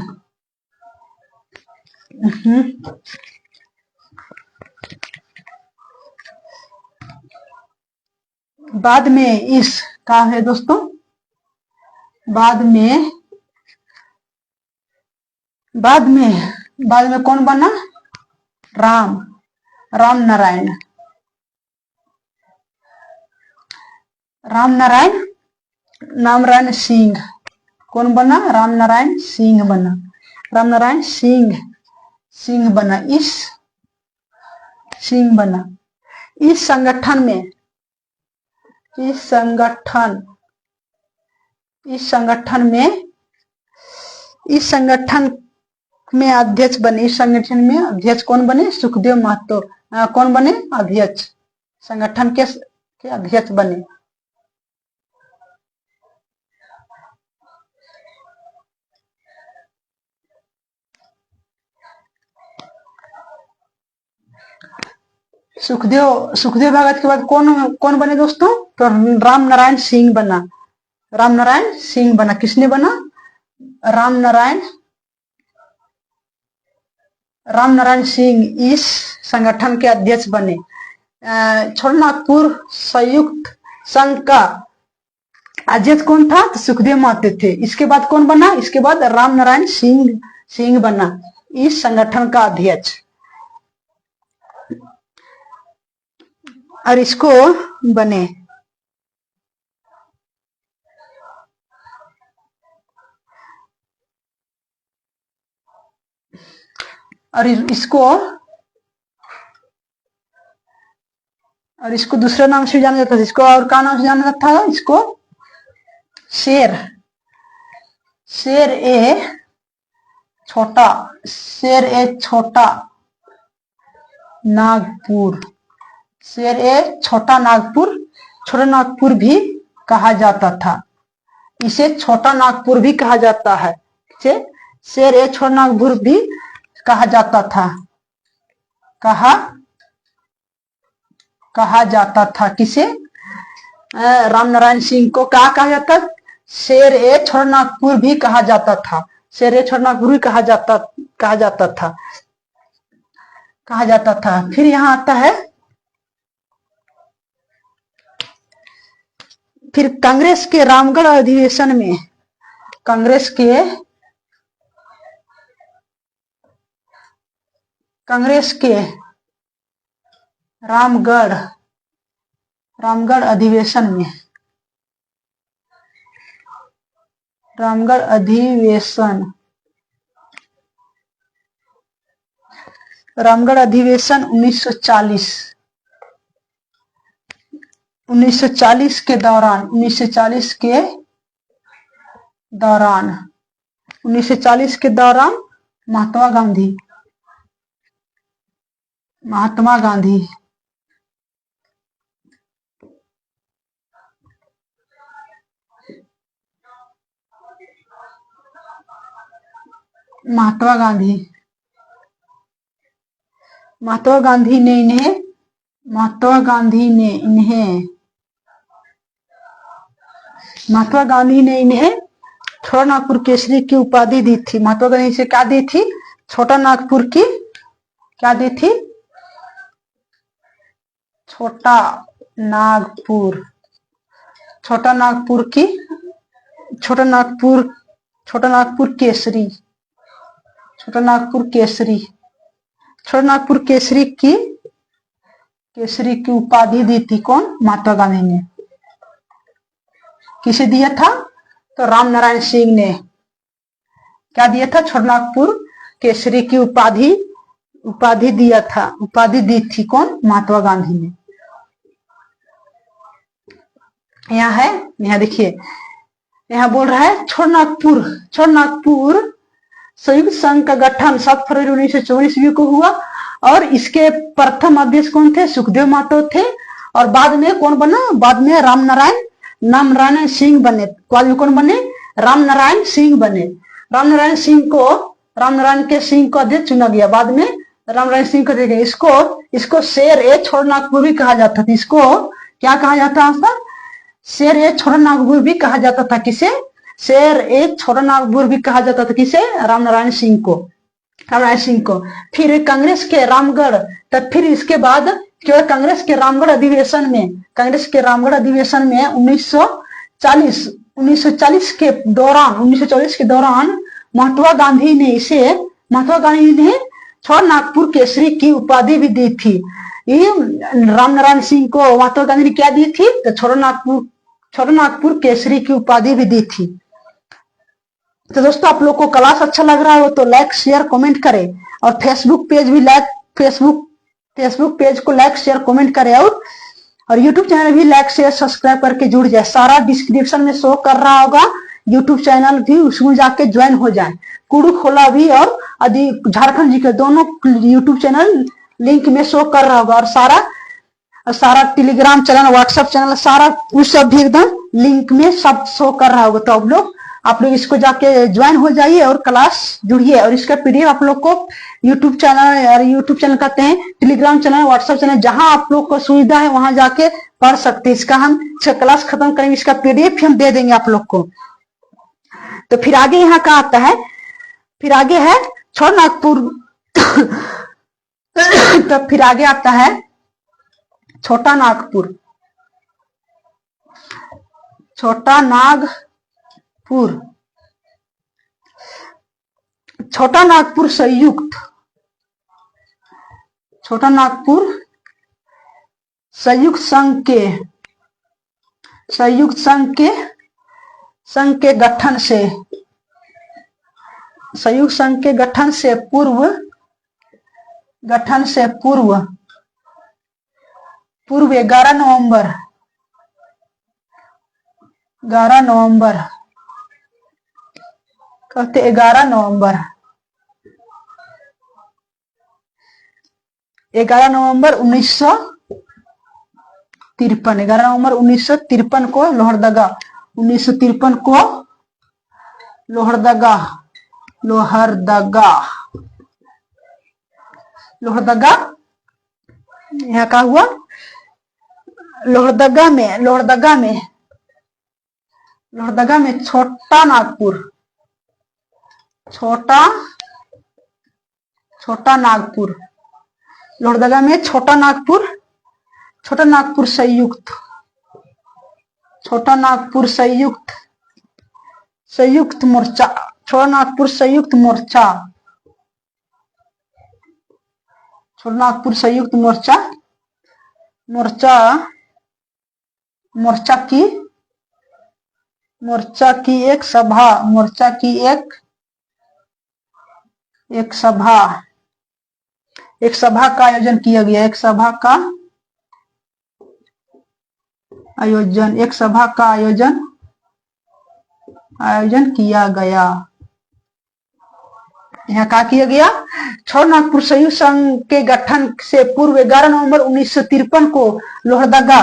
बाद में इस का है दोस्तों, बाद में कौन बना? राम नारायण सिंह। कौन बना? राम नारायण सिंह बना। राम नारायण सिंह बना। इस संगठन में अध्यक्ष बने। इस संगठन में अध्यक्ष कौन बने? सुखदेव महतो। कौन बने? अध्यक्ष। संगठन के अध्यक्ष बने। सुखदेव भगत के बाद कौन बने दोस्तों? तो राम नारायण सिंह बना। किसने बना? राम नारायण सिंह इस संगठन के अध्यक्ष बने। छोटा नागपुर संयुक्त संघ का अध्यक्ष कौन था? तो सुखदेव महतो थे। इसके बाद कौन बना? इसके बाद राम नारायण सिंह बना इस संगठन का अध्यक्ष। और इसको बने और इसको दूसरे नाम से जाना जाता था। इसको और क्या नाम से जाना जाता था? इसको शेर ए छोटा नागपुर। छोटा नागपुर भी कहा जाता था। इसे छोटा नागपुर भी कहा जाता है। इसे शेर ए छोटा नागपुर भी कहा जाता था। कहा जाता था। किसे? राम नारायण सिंह को क्या कहा जाता? शेर ए छोटा नागपुर भी कहा जाता था। शेर ए छोटा नागपुर भी कहा जाता था। फिर यहाँ आता है, फिर कांग्रेस के रामगढ़ अधिवेशन में कांग्रेस के रामगढ़ रामगढ़ अधिवेशन में, रामगढ़ अधिवेशन, रामगढ़ अधिवेशन 1940, 1940 के दौरान, 1940 के दौरान, 1940 के दौरान महात्मा गांधी, महात्मा गांधी महात्मा गांधी महात्मा गांधी ने इन्हें, महात्मा गांधी ने इन्हें, महात्मा गांधी ने इन्हें छोटा नागपुर केसरी की उपाधि दी थी। महात्मा गांधी से क्या दी थी? छोटा नागपुर की क्या दी थी? छोटा नागपुर, छोटा नागपुर की, छोटा नागपुर, छोटा नागपुर केसरी, छोटा नागपुर केसरी, छोटा नागपुर केसरी की, केसरी की उपाधि दी थी। कौन? महात्मा गांधी ने। किसे दिया था? तो राम नारायण सिंह ने क्या दिया था? छोटा नागपुर केसरी की उपाधि, उपाधि दिया था, उपाधि दी थी। कौन? महात्मा गांधी ने। यहाँ है, यहाँ देखिए, यहाँ बोल रहा है छोटा नागपुर, छोटा नागपुर संयुक्त संघ का गठन 7 फरवरी 1924 ईस्वी को हुआ और इसके प्रथम अध्यक्ष कौन थे? सुखदेव महतो थे। और बाद में कौन बना? बाद में राम नारायण सिंह बने। बाद में कौन बने? राम नारायण सिंह बने। राम नारायण सिंह को, राम नारायण के सिंह को अध्यक्ष चुना गया। बाद में राम नारायण सिंह को देखिए, इसको शेर ए छोटा नागपुर भी कहा जाता था। इसको क्या कहा जाता था? शेर ए छोटा नागपुर भी कहा जाता था। किसे? शेर ए छोटा नागपुर भी कहा जाता था। किसे? राम नारायण सिंह को, राम नारायण सिंह को। फिर कांग्रेस के रामगढ़, तब फिर इसके बाद केवल कांग्रेस के रामगढ़ अधिवेशन में, कांग्रेस के रामगढ़ अधिवेशन में 1940 के दौरान महात्मा गांधी ने इसे, महात्मा गांधी ने छोटा नागपुर केसरी की उपाधि भी दी थी। ये राम नारायण सिंह को महात्मा गांधी ने क्या दी थी? तो छोटा नागपुर केसरी की उपाधि भी दी थी। तो दोस्तों, आप लोग को क्लास अच्छा लग रहा हो तो लाइक शेयर कमेंट करें और फेसबुक पेज भी लाइक, फेसबुक पेज को लाइक शेयर कमेंट करें और यूट्यूब चैनल भी लाइक शेयर सब्सक्राइब करके जुड़ जाए। सारा डिस्क्रिप्शन में शो कर रहा होगा यूट्यूब चैनल भी, उसमें जाके ज्वाइन हो जाए। कुड़ू खोला भी और झारखंड जी के दोनों यूट्यूब चैनल लिंक में शो कर रहा होगा। और सारा टेलीग्राम चैनल, व्हाट्सएप चैनल, सारा उस सब भी एकदम लिंक में सब शो कर रहा होगा। तो आप लोग इसको जाके ज्वाइन हो जाइए और क्लास जुड़िए। और इसका पीडीएफ आप लोग को यूट्यूब चैनल कहते हैं, टेलीग्राम चैनल, व्हाट्सएप चैनल, जहां आप लोग को सुविधा है वहां जाके पढ़ सकते हैं। इसका क्लास खत्म करेंगे, इसका पीडीएफ हम दे देंगे आप लोग को। तो फिर आगे यहाँ का आता है, फिर आगे है छोटा नागपुर तो फिर आगे आता है छोटा नागपुर, छोटा नागपुर, छोटा नागपुर संयुक्त, छोटा नागपुर संयुक्त संघ के गठन से, संयुक्त संघ के गठन से पूर्व 11 नवंबर 11 नवंबर 1953, 11 नवंबर 1953 को लोहरदगा, 1953 को लोहरदगा यहाँ का हुआ लोहरदगा में छोटा नागपुर, लोहरदगा में छोटा नागपुर संयुक्त मोर्चा, छोटा नागपुर संयुक्त मोर्चा मोर्चा मोर्चा की एक सभा मोर्चा की एक सभा का आयोजन किया गया। एक सभा का आयोजन किया गया। यहाँ क्या किया गया? छोटानागपुर संयुक्त संघ के गठन से पूर्व 11 नवंबर 1953 को लोहरदगा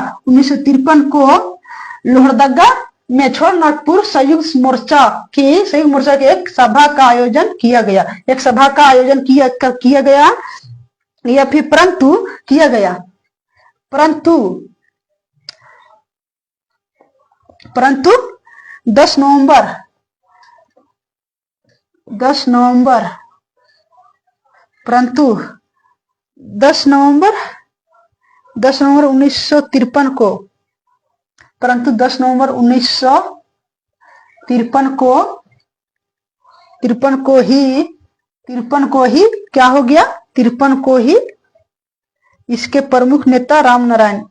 में छोटानागपुर संयुक्त मोर्चा की एक सभा का आयोजन किया गया। एक सभा का आयोजन किया गया या फिर परंतु 10 नवंबर 1953 को ही क्या हो गया? 53 को ही इसके प्रमुख नेता रामनारायण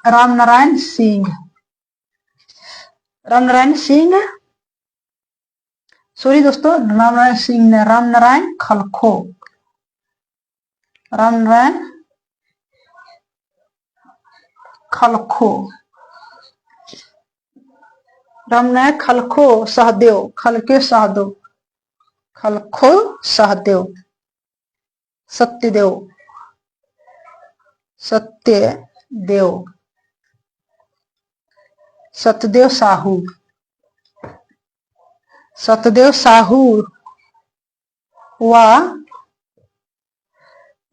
रामनारायण सिंह सॉरी दोस्तों, रामनारायण सिंह ने रामनारायण खलखो सहदेव सत्यदेव साहू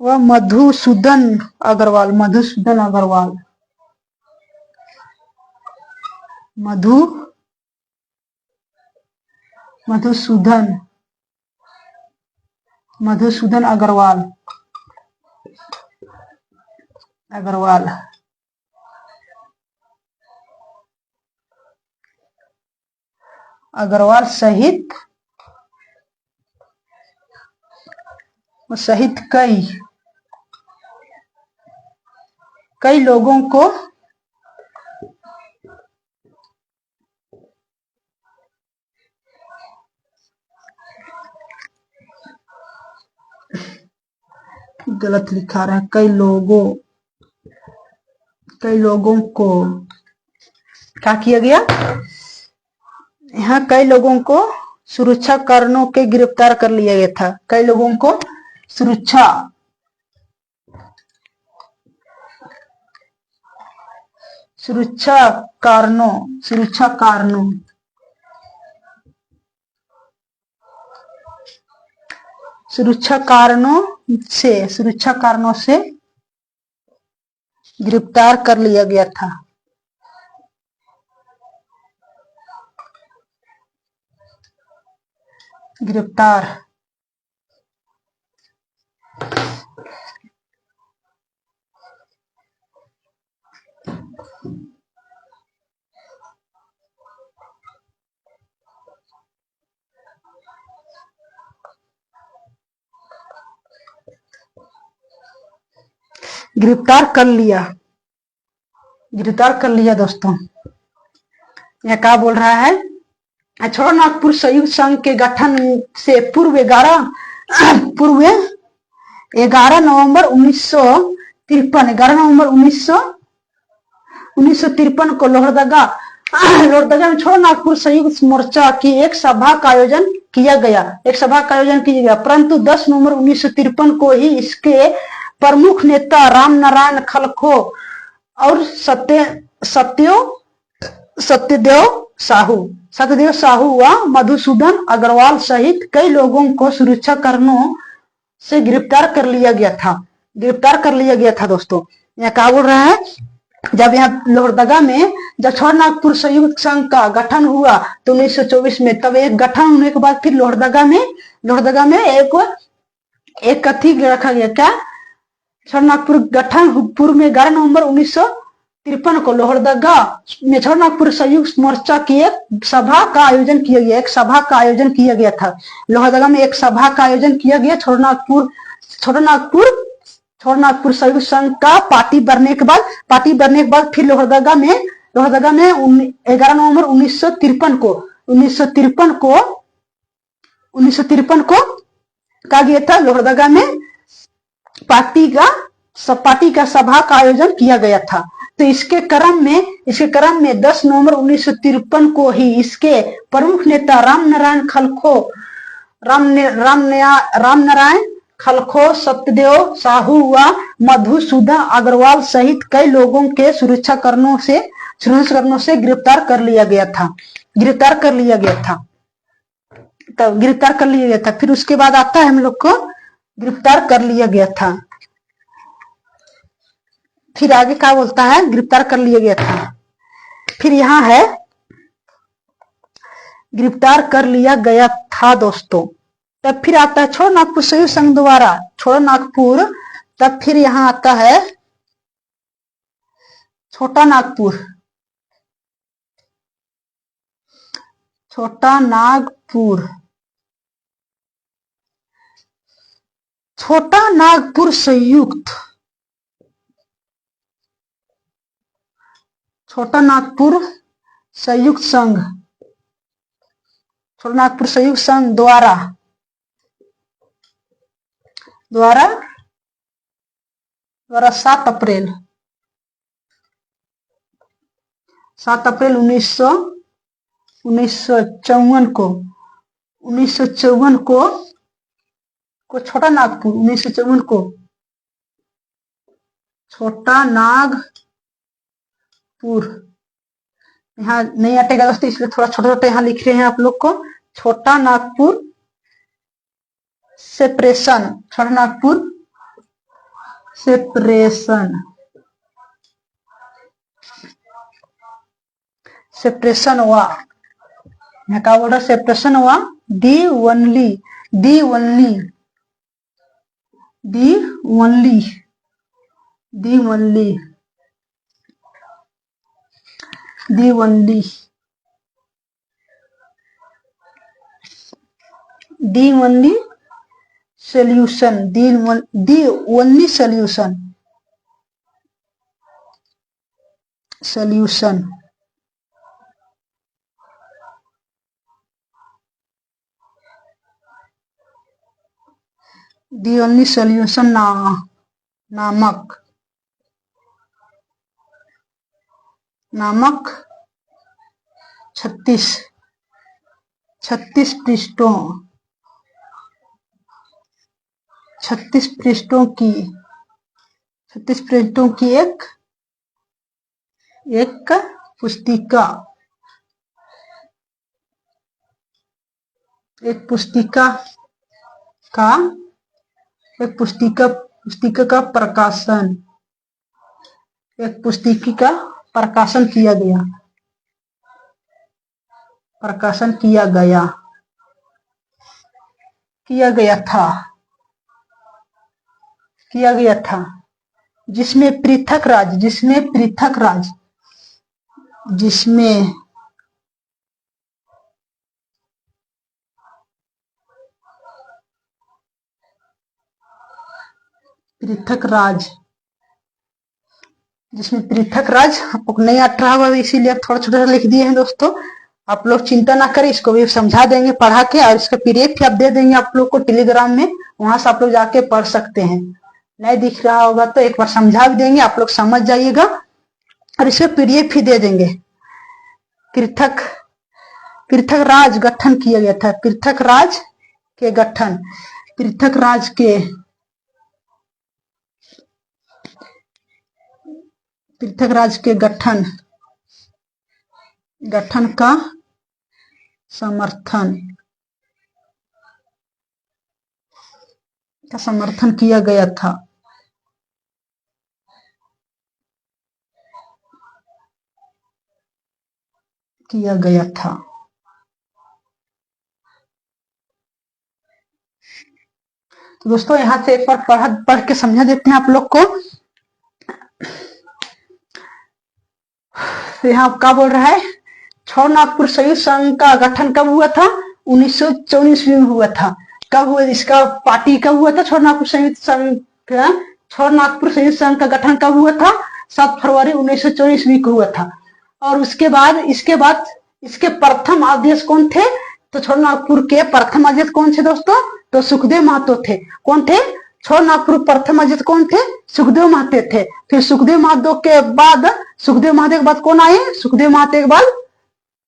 व मधुसूदन अग्रवाल मधुसूदन अग्रवाल सहित कई लोगों को गलत लिखा रहा है। कई लोगों को क्या किया गया? यहाँ कई लोगों को सुरक्षा कारणों के गिरफ्तार कर लिया गया था। कई लोगों को सुरक्षा कारणों से गिरफ्तार कर लिया गया था। गिरफ्तार कर लिया दोस्तों। यह क्या बोल रहा है? छोटानागपुर संयुक्त संघ के गठन से पूर्व 11 नवंबर 1953 को लोहरदगा में छोटानागपुर संयुक्त मोर्चा की एक सभा का आयोजन किया गया। परंतु 10 नवंबर 1953 को ही इसके प्रमुख नेता रामनारायण खलखो और सत्यदेव साहू व मधुसूदन अग्रवाल सहित कई लोगों को सुरक्षा कारणों से गिरफ्तार कर लिया गया था दोस्तों। यहाँ क्या बोल रहा है? जब यहाँ लोहरदगा में जब छोटानागपुर संयुक्त संघ का गठन हुआ तो 1924 में, तब एक गठन होने के बाद फिर लोहरदगा में एक एक कथी रखा गया, क्या? छोटानागपुर गठन पूर्व में 11 नवंबर 1953 को लोहरदगा में छोटानागपुर संयुक्त मोर्चा की एक सभा का आयोजन किया गया। एक सभा का आयोजन किया गया था लोहरदगा में, एक सभा का आयोजन किया गया छोटानागपुर छोटानागपुर संयुक्त संघ का पार्टी बनने के बाद फिर लोहरदगा में 11 नवंबर 1953 को कहा गया था लोहरदगा में पार्टी का सभा का आयोजन किया गया था। तो इसके क्रम में 10 नवंबर 1953 को ही इसके प्रमुख नेता रामनारायण खलखो, सत्यदेव साहू व मधुसूदन अग्रवाल सहित कई लोगों के सुरक्षाकर्मियों से गिरफ्तार कर लिया गया था। फिर उसके बाद आता है हम लोग को गिरफ्तार कर लिया गया था। फिर आगे क्या बोलता है, गिरफ्तार कर लिया गया था। फिर यहाँ है गिरफ्तार कर लिया गया था दोस्तों। तब फिर आता है छोटानागपुर संयुक्त संघ द्वारा छोटानागपुर। तब फिर यहाँ आता है छोटानागपुर संयुक्त छोटानागपुर संयुक्त संघ द्वारा 7 अप्रैल 1954 को छोटानागपुर यहाँ नहीं अटेगा दोस्तों, इसलिए थोड़ा छोटा यहाँ लिख रहे हैं आप लोग को। छोटानागपुर सेपरेशन हुआ, यहाँ का बोल रहा सेपरेशन हुआ। दी ओनली solution नामक 36 पृष्ठों की एक पुस्तिका का प्रकाशन किया गया था जिसमें पृथक राज आपको नहीं आता होगा, इसीलिए थोड़ा छोटा लिख दिए हैं दोस्तों। आप लोग चिंता ना करें, इसको भी समझा देंगे पढ़ा के, और इसका पीडीएफ भी आप दे देंगे आप लोग को टेलीग्राम में, वहां से आप लोग जाके पढ़ सकते हैं। नहीं दिख रहा होगा तो एक बार समझा भी देंगे, आप लोग समझ जाइएगा, और इसका पीडीएफ भी दे देंगे। पृथक राज गठन किया गया था। पृथक राज के गठन का समर्थन किया गया था। तो दोस्तों यहाँ से एक बार पढ़ के समझा देते हैं आप लोग को। तो यहाँ क्या बोल रहा है, छोटानागपुर संयुक्त संघ का गठन कब हुआ था? 1924 में हुआ था। कब हुआ इसका पार्टी कब हुआ था? छोटानागपुर संयुक्त संघ का, छोटानागपुर संयुक्त संघ का गठन कब हुआ था? 7 फरवरी 1924 को हुआ था। और इसके बाद इसके प्रथम अध्यक्ष कौन थे? तो छोटानागपुर के प्रथम अध्यक्ष कौन थे दोस्तों? तो सुखदेव महतो थे। कौन थे? छोटानागपुर प्रथम अध्यक्ष कौन थे? सुखदेव महतो थे। फिर सुखदेव महतो के बाद कौन आए? सुखदेव महतो के बाद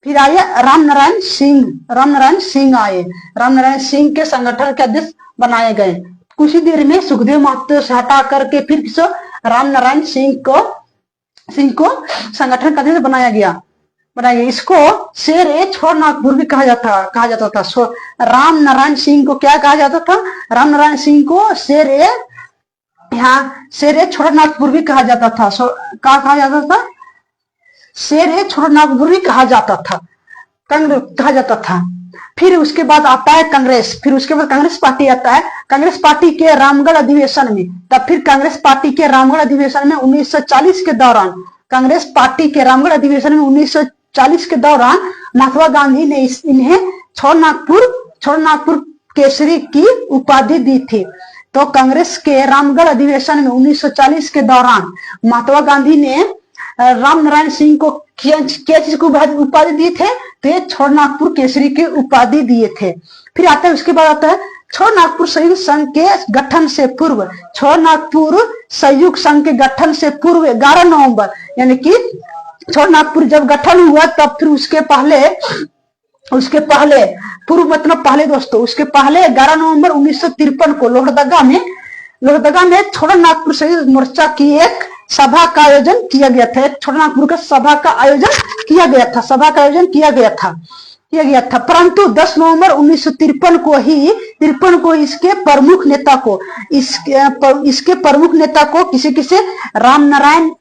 फिर आए रामनारायण सिंह आए। रामनारायण सिंह के संगठन के अध्यक्ष बनाए गए। कुछ ही देर में सुखदेव महतो से हटा करके फिर किसो रामनारायण सिंह को संगठन का अध्यक्ष बनाया गया। इसको शेर ए छोटानागपुर भी कहा जाता था। रामनारायण सिंह को क्या कहा जाता था? रामनारायण सिंह को शेर ए छोटानागपुर भी कहा जाता था। क्या कहा जाता था? शेर ए छोटानागपुर भी कहा जाता था। फिर उसके बाद आता है कांग्रेस। फिर उसके बाद कांग्रेस पार्टी आता है। कांग्रेस पार्टी के रामगढ़ अधिवेशन में, तब फिर कांग्रेस पार्टी के रामगढ़ अधिवेशन में 1940 के दौरान, कांग्रेस पार्टी के रामगढ़ अधिवेशन में 1940 के दौरान महात्मा गांधी ने इन्हें छोटानागपुर केसरी की उपाधि दी थी। तो कांग्रेस के रामगढ़ अधिवेशन में 1940 के दौरान महात्मा गांधी ने रामनारायण सिंह को क्या चीज को उपाधि दिए थे? तो ये छोटानागपुर केसरी की उपाधि दिए थे। फिर आता है, उसके बाद आता है छोटानागपुर संयुक्त संघ के गठन से पूर्व, छोटानागपुर संयुक्त संघ के गठन से पूर्व 11 नवंबर, यानी कि छोटानागपुर जब गठन हुआ तब फिर उसके पहले पूर्व मतलब पहले दोस्तों, उसके पहले 11 नवंबर 1953 को लोहरदगा में छोटानागपुर संयुक्त मोर्चा की एक सभा का आयोजन किया गया था। छोटानागपुर का सभा का आयोजन किया गया था। परंतु 10 नवंबर 1953 को इसके प्रमुख नेता को किसे रामनारायण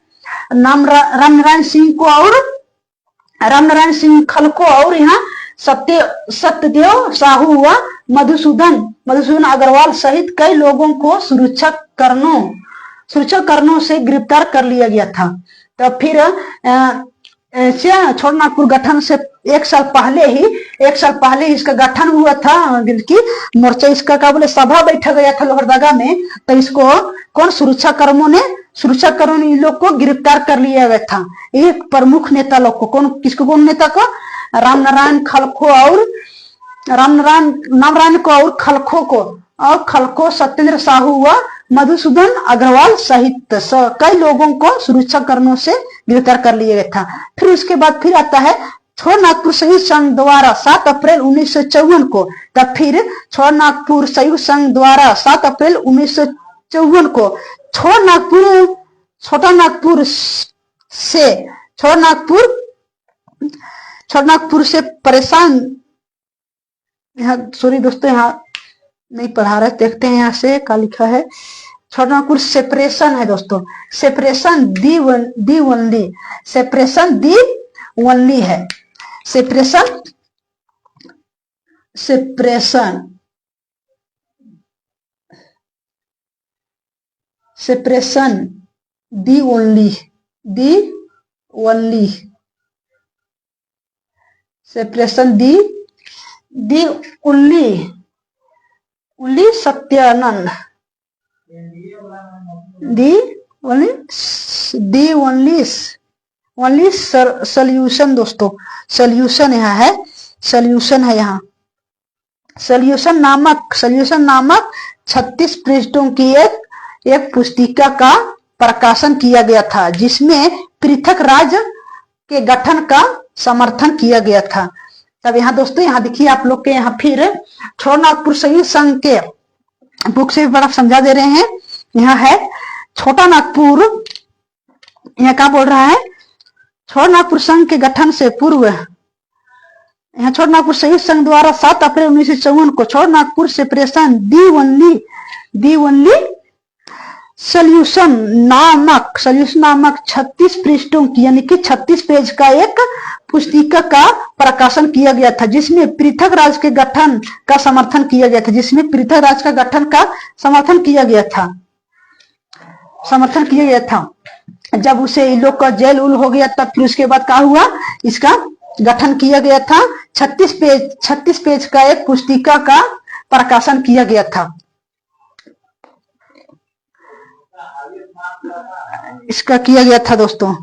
सिंह खलको और यहाँ सत्यदेव साहू व मधुसूदन अग्रवाल सहित कई लोगों को सुरक्षा कारणों से गिरफ्तार कर लिया गया था। तो फिर छोटानागपुर गठन से एक साल पहले ही इसका गठन हुआ था कि मोर्चा इसका क्या बोले सभा बैठा गया था लोहरदगा में। तो इसको कौन सुरक्षाकर्मियों ने इन लोग को गिरफ्तार कर लिया गया था। एक प्रमुख नेता लोग को कौन नेता को? रामनारायण खलको सत्येंद्र साहू व मधुसूदन अग्रवाल सहित कई लोगों को सुरक्षा कारणों से गिरफ्तार कर लिया गया था। फिर उसके बाद फिर आता है छोटानागपुर संयुक्त संघ द्वारा 7 अप्रैल 1954 को, तब फिर छोटानागपुर संयुक्त संघ द्वारा 7 अप्रैल 1954 को छोटानागपुर से परेशान, यहाँ सॉरी दोस्तों यहाँ नहीं पढ़ा रहे, देखते हैं यहाँ से क्या लिखा है। छोटानागपुर सेपरेशन है दोस्तों, सेपरेशन दी ओनली है। Separation the only separation the only Satyanand only solution दोस्तों, सोल्यूशन यहाँ है, सोल्यूशन है यहाँ। सोल्यूशन नामक 36 पृष्ठों की एक पुस्तिका का प्रकाशन किया गया था, जिसमें पृथक राज्य के गठन का समर्थन किया गया था। तब यहाँ दोस्तों यहाँ देखिए आप लोग के यहाँ फिर छोटानागपुर संयुक्त संघ के बुक से भी बड़ा समझा दे रहे हैं। यहाँ है छोटानागपुर, यहाँ क्या बोल रहा है? छोटानागपुर संघ के गठन से पूर्व, यहाँ छोटानागपुर संयुक्त संघ द्वारा 7 अप्रैल 1954 को Chotanagpur separation the only solution नामक 36 पृष्ठों की यानी कि 36 पेज का एक पुस्तिका का प्रकाशन किया गया था, जिसमें पृथक राज्य के गठन का समर्थन किया गया था, जिसमें पृथक राज्य का गठन का समर्थन किया गया था, समर्थन किया गया था। जब उसे इन लोग का जेल उल हो गया तब फिर उसके बाद क्या हुआ, इसका गठन किया गया था। 36 पेज का एक पुस्तिका का प्रकाशन किया गया था। इसका किया गया था दोस्तों।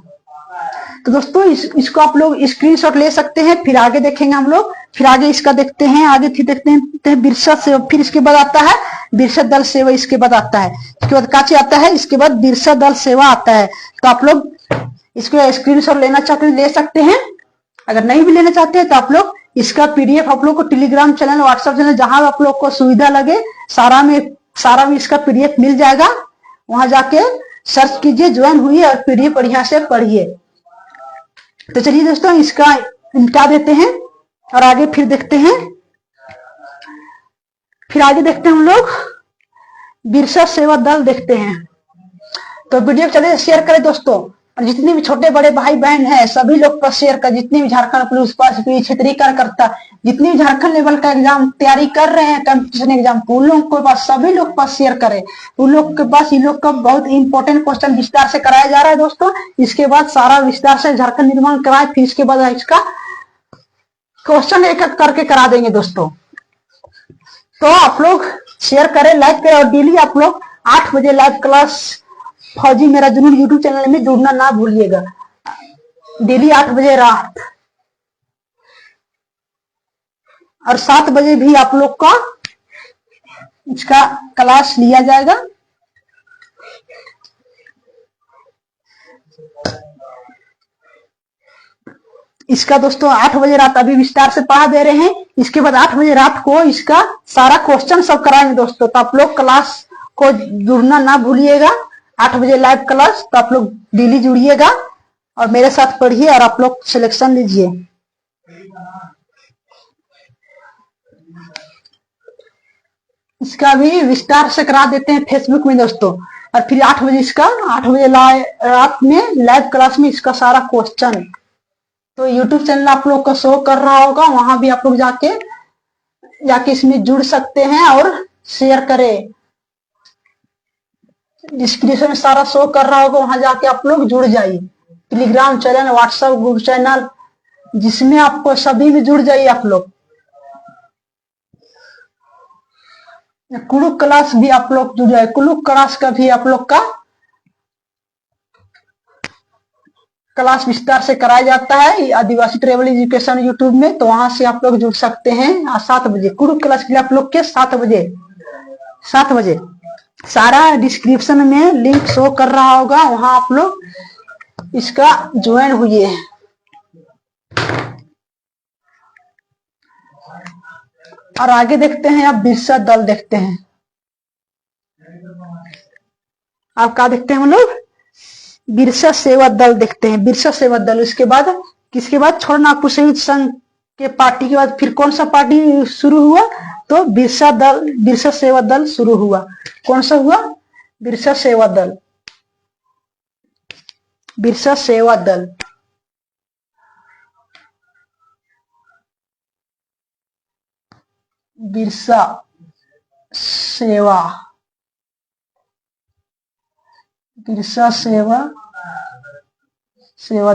तो दोस्तों इसको आप लोग स्क्रीनशॉट ले सकते हैं। फिर आगे देखेंगे हम लोग, फिर आगे इसका देखते हैं, आगे फिर देखते हैं बिरसा सेवा, फिर इसके बाद आता है बिरसा दल सेवा, इसके बाद आता है, इसके बाद काची आता है, इसके बाद बिरसा दल सेवा आता है। तो आप लोग इसको स्क्रीनशॉट लेना चाहते हैं ले सकते हैं, अगर नहीं भी लेना चाहते हैं तो आप लोग इसका पीडीएफ आप लोग को टेलीग्राम चैनल, व्हाट्सएप चैनल, जहां आप लोग को सुविधा लगे सारा में इसका पीडीएफ मिल जाएगा। वहां जाके सर्च कीजिए, ज्वाइन हुई और पीडीएफ बढ़िया से पढ़िए। तो चलिए दोस्तों इसका निपटा देते हैं और आगे फिर देखते हैं। फिर आगे देखते हैं हम लोग बिरसा सेवा दल देखते हैं। तो वीडियो चलिए शेयर करें दोस्तों, और जितने भी छोटे बड़े भाई बहन हैं सभी लोग पर शेयर कर, जितने भी झारखंड पुलिस क्षेत्रीय कार्यकर्ता, जितने भी झारखंड लेवल का एग्जाम तैयारी कर रहे हैं, कंपटीशन एग्जाम, उन लोगों के पास सभी लोग पास शेयर करें। उन लोग के पास इन लोग का बहुत इंपॉर्टेंट क्वेश्चन विस्तार से कराया जा रहा है दोस्तों। इसके बाद सारा विस्तार से झारखंड निर्माण कराए, फिर इसके बाद इसका क्वेश्चन एक एक करके करा देंगे दोस्तों। तो आप लोग शेयर करें, लाइक करें, और डेली आप लोग 8 बजे लाइव क्लास फौजी मेरा जुनून यूट्यूब चैनल में जुड़ना ना भूलिएगा। डेली 8 बजे रात, और 7 बजे भी आप लोग का इसका क्लास लिया जाएगा। इसका दोस्तों 8 बजे रात अभी विस्तार से पढ़ा दे रहे हैं, इसके बाद 8 बजे रात को इसका सारा क्वेश्चन सब कराएंगे दोस्तों। तो आप लोग क्लास को जुड़ना ना भूलिएगा। 8 बजे लाइव क्लास, तो आप लोग डेली जुड़िएगा और मेरे साथ पढ़िए और आप लोग सिलेक्शन लीजिए। इसका भी विस्तार से करा देते हैं फेसबुक में दोस्तों। और फिर 8 बजे इसका 8 बजे रात में लाइव क्लास में इसका सारा क्वेश्चन तो यूट्यूब चैनल आप लोग का शो कर रहा होगा, वहां भी आप लोग जाके इसमें जुड़ सकते हैं और शेयर करें। डिस्क्रिप्शन में सारा शो कर रहा होगा, वहां जाके आप लोग जुड़ जाइए। Telegram channel, WhatsApp group channel, जिसमें आपको सभी में जुड़ जाइए आप लोग। कुलुक क्लास भी आप लोग जुड़ जाए, कुलुक क्लास का भी आप लोग का क्लास विस्तार से कराया जाता है आदिवासी ट्रेवल एजुकेशन यूट्यूब में, तो वहां से आप लोग जुड़ सकते हैं। 7 बजे कुलुक क्लास के लिए आप लोग के 7 बजे सारा डिस्क्रिप्शन में लिंक शो कर रहा होगा, वहां आप लोग इसका ज्वाइन हुई है। और आगे देखते हैं, आप बिरसा दल देखते हैं। आप क्या देखते हैं हम लोग, बिरसा सेवा दल देखते हैं, बिरसा सेवा दल। उसके बाद किसके बाद छोड़ नागपुर संयुक्त संघ के पार्टी के बाद फिर कौन सा पार्टी शुरू हुआ, तो बिरसा सेवा दल शुरू हुआ। कौन सा हुआ, बिरसा सेवा दल, बिरसा सेवा दल। बिरसा सेवा, बिरसा सेवा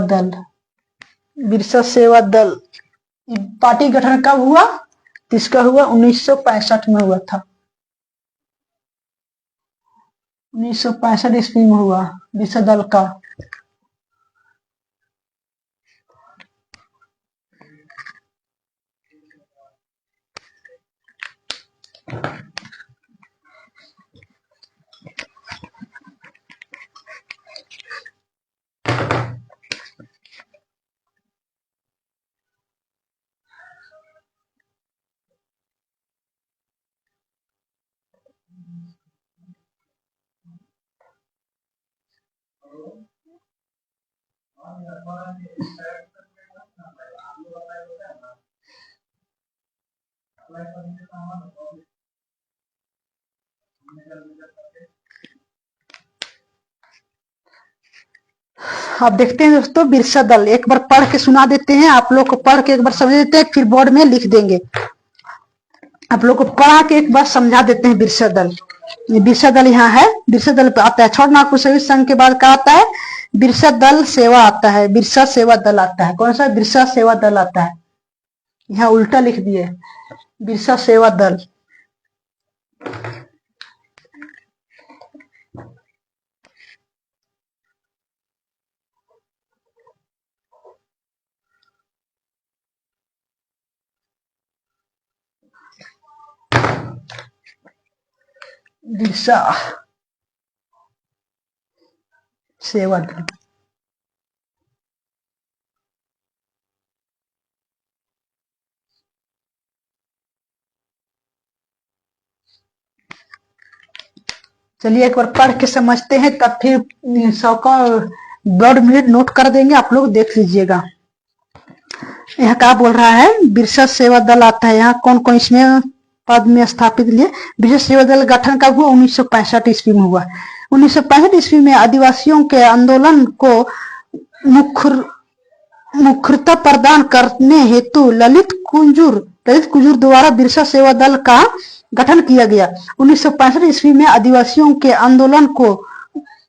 दल, बिरसा सेवा दल पार्टी गठन कब हुआ, किसका हुआ, 1965 में हुआ था। 1965 ईस्वी में हुआ बिरसा दल का। आप देखते हैं दोस्तों, बिरसा दल एक बार पढ़ के सुना देते हैं, आप लोग को पढ़ के एक बार समझ देते हैं, फिर बोर्ड में लिख देंगे। आप लोग को पढ़ा के एक बार समझा देते हैं। बिरसा दल, ये बिरसा दल यहाँ है, बिरसा दल पे आता है। छोड़ नागपुर सैनिक संघ के बाद क्या आता है? बिरसा दल सेवा आता है, बिरसा सेवा दल आता है। कौन सा? बिरसा सेवा दल आता है। यहाँ उल्टा लिख दिए, बिरसा सेवा दल। बिरसा सेवा दल। चलिए एक बार पढ़ के समझते हैं, तब फिर 100 का वर्ड मिनट नोट कर देंगे, आप लोग देख लीजिएगा। यहाँ क्या बोल रहा है? बिरसा सेवा दल आता है। यहाँ कौन कौन इसमें पद में स्थापित लिए? बिरसा सेवा दल गठन कब हुआ? 1965 ईस्वी में हुआ। 1965 ईस्वी में आदिवासियों के आंदोलन को मुखरता प्रदान करने हेतु ललित कुंजूर द्वारा बिरसा सेवा दल का गठन किया गया। 1965 ईस्वी में आदिवासियों के आंदोलन को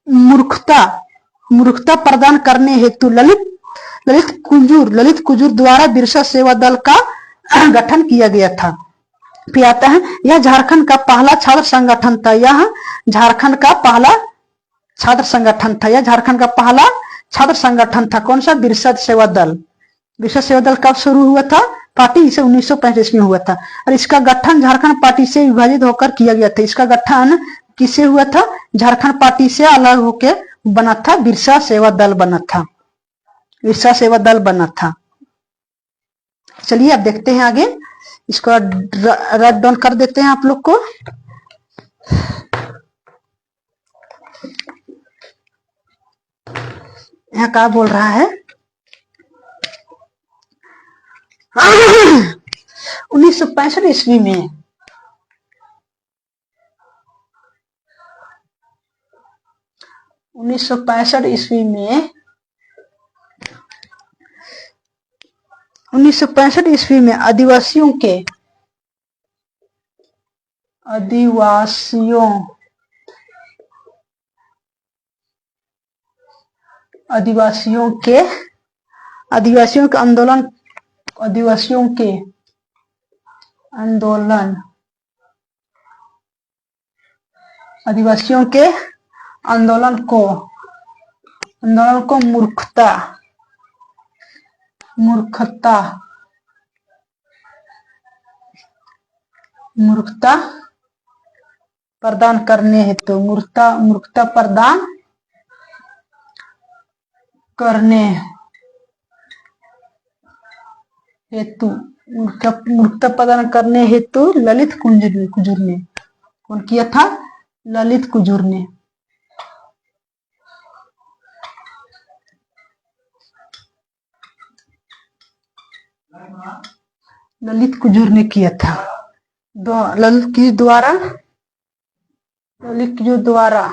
मूर्खता प्रदान करने हेतु ललित कुंजूर द्वारा बिरसा सेवा दल का गठन किया गया था। फिर आता है, यह झारखंड का पहला छात्र संगठन था। यह झारखंड का पहला छात्र संगठन था। यह झारखंड का पहला छात्र संगठन था। कौन सा? बिरसा सेवा दल। बिरसा सेवा दल कब शुरू हुआ था? पार्टी इसे 1935 में हुआ था। और इसका गठन झारखंड पार्टी से विभाजित होकर किया गया था। इसका गठन किससे हुआ था? झारखंड पार्टी से अलग होकर बना था, बिरसा सेवा दल बना था। बिरसा सेवा दल बना था। चलिए अब देखते हैं आगे, इसको राइट डाउन कर देते हैं आप लोग को। यहाँ क्या बोल रहा है? 1965 ईस्वी में 1965 ईस्वी में 1965 ईस्वी में आदिवासियों के आंदोलन को मूर्खता प्रदान करने हेतु मूर्खता प्रदान करने हेतु ललित कुंजूर ने कौन किया था? ललित कुंजूर ने। ललित कुंजूर ने किया था। ललित कुंजूर द्वारा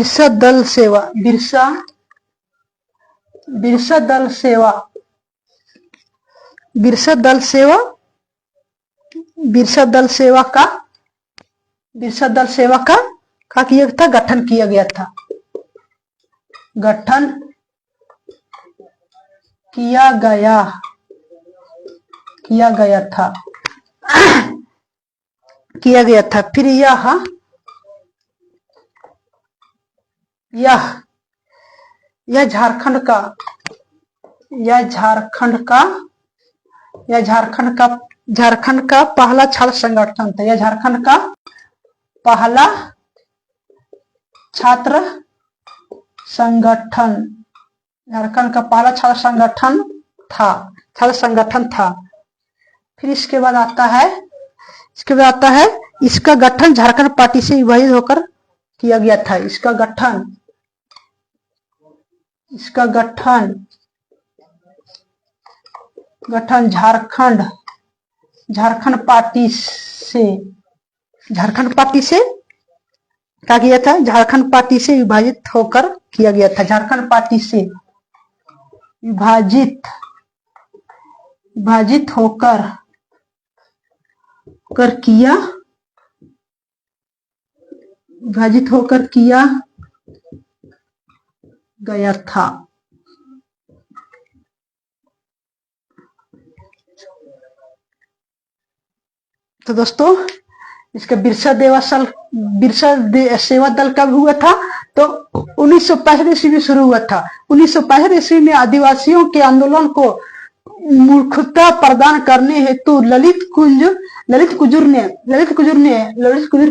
बिरसा दल सेवा का किया था, गठन किया गया था। गठन किया गया था। फिर यह झारखंड का पहला छात्र संगठन था। यह झारखंड का पहला छात्र संगठन था। फिर इसके बाद आता है, इसका गठन झारखंड पार्टी से विभाजित होकर किया गया था। इसका गठन झारखंड पार्टी से क्या किया था, झारखंड पार्टी से विभाजित होकर किया गया था। झारखंड पार्टी से विभाजित विभाजित होकर किया विभाजित होकर किया गया था। तो दोस्तों इसका बिरसा सेवा दल कब हुआ था, तो 1965 ईस्वी में शुरू हुआ था। 1965 ईस्वी में आदिवासियों के आंदोलन को मूर्खता प्रदान करने हेतु ललित कुजूर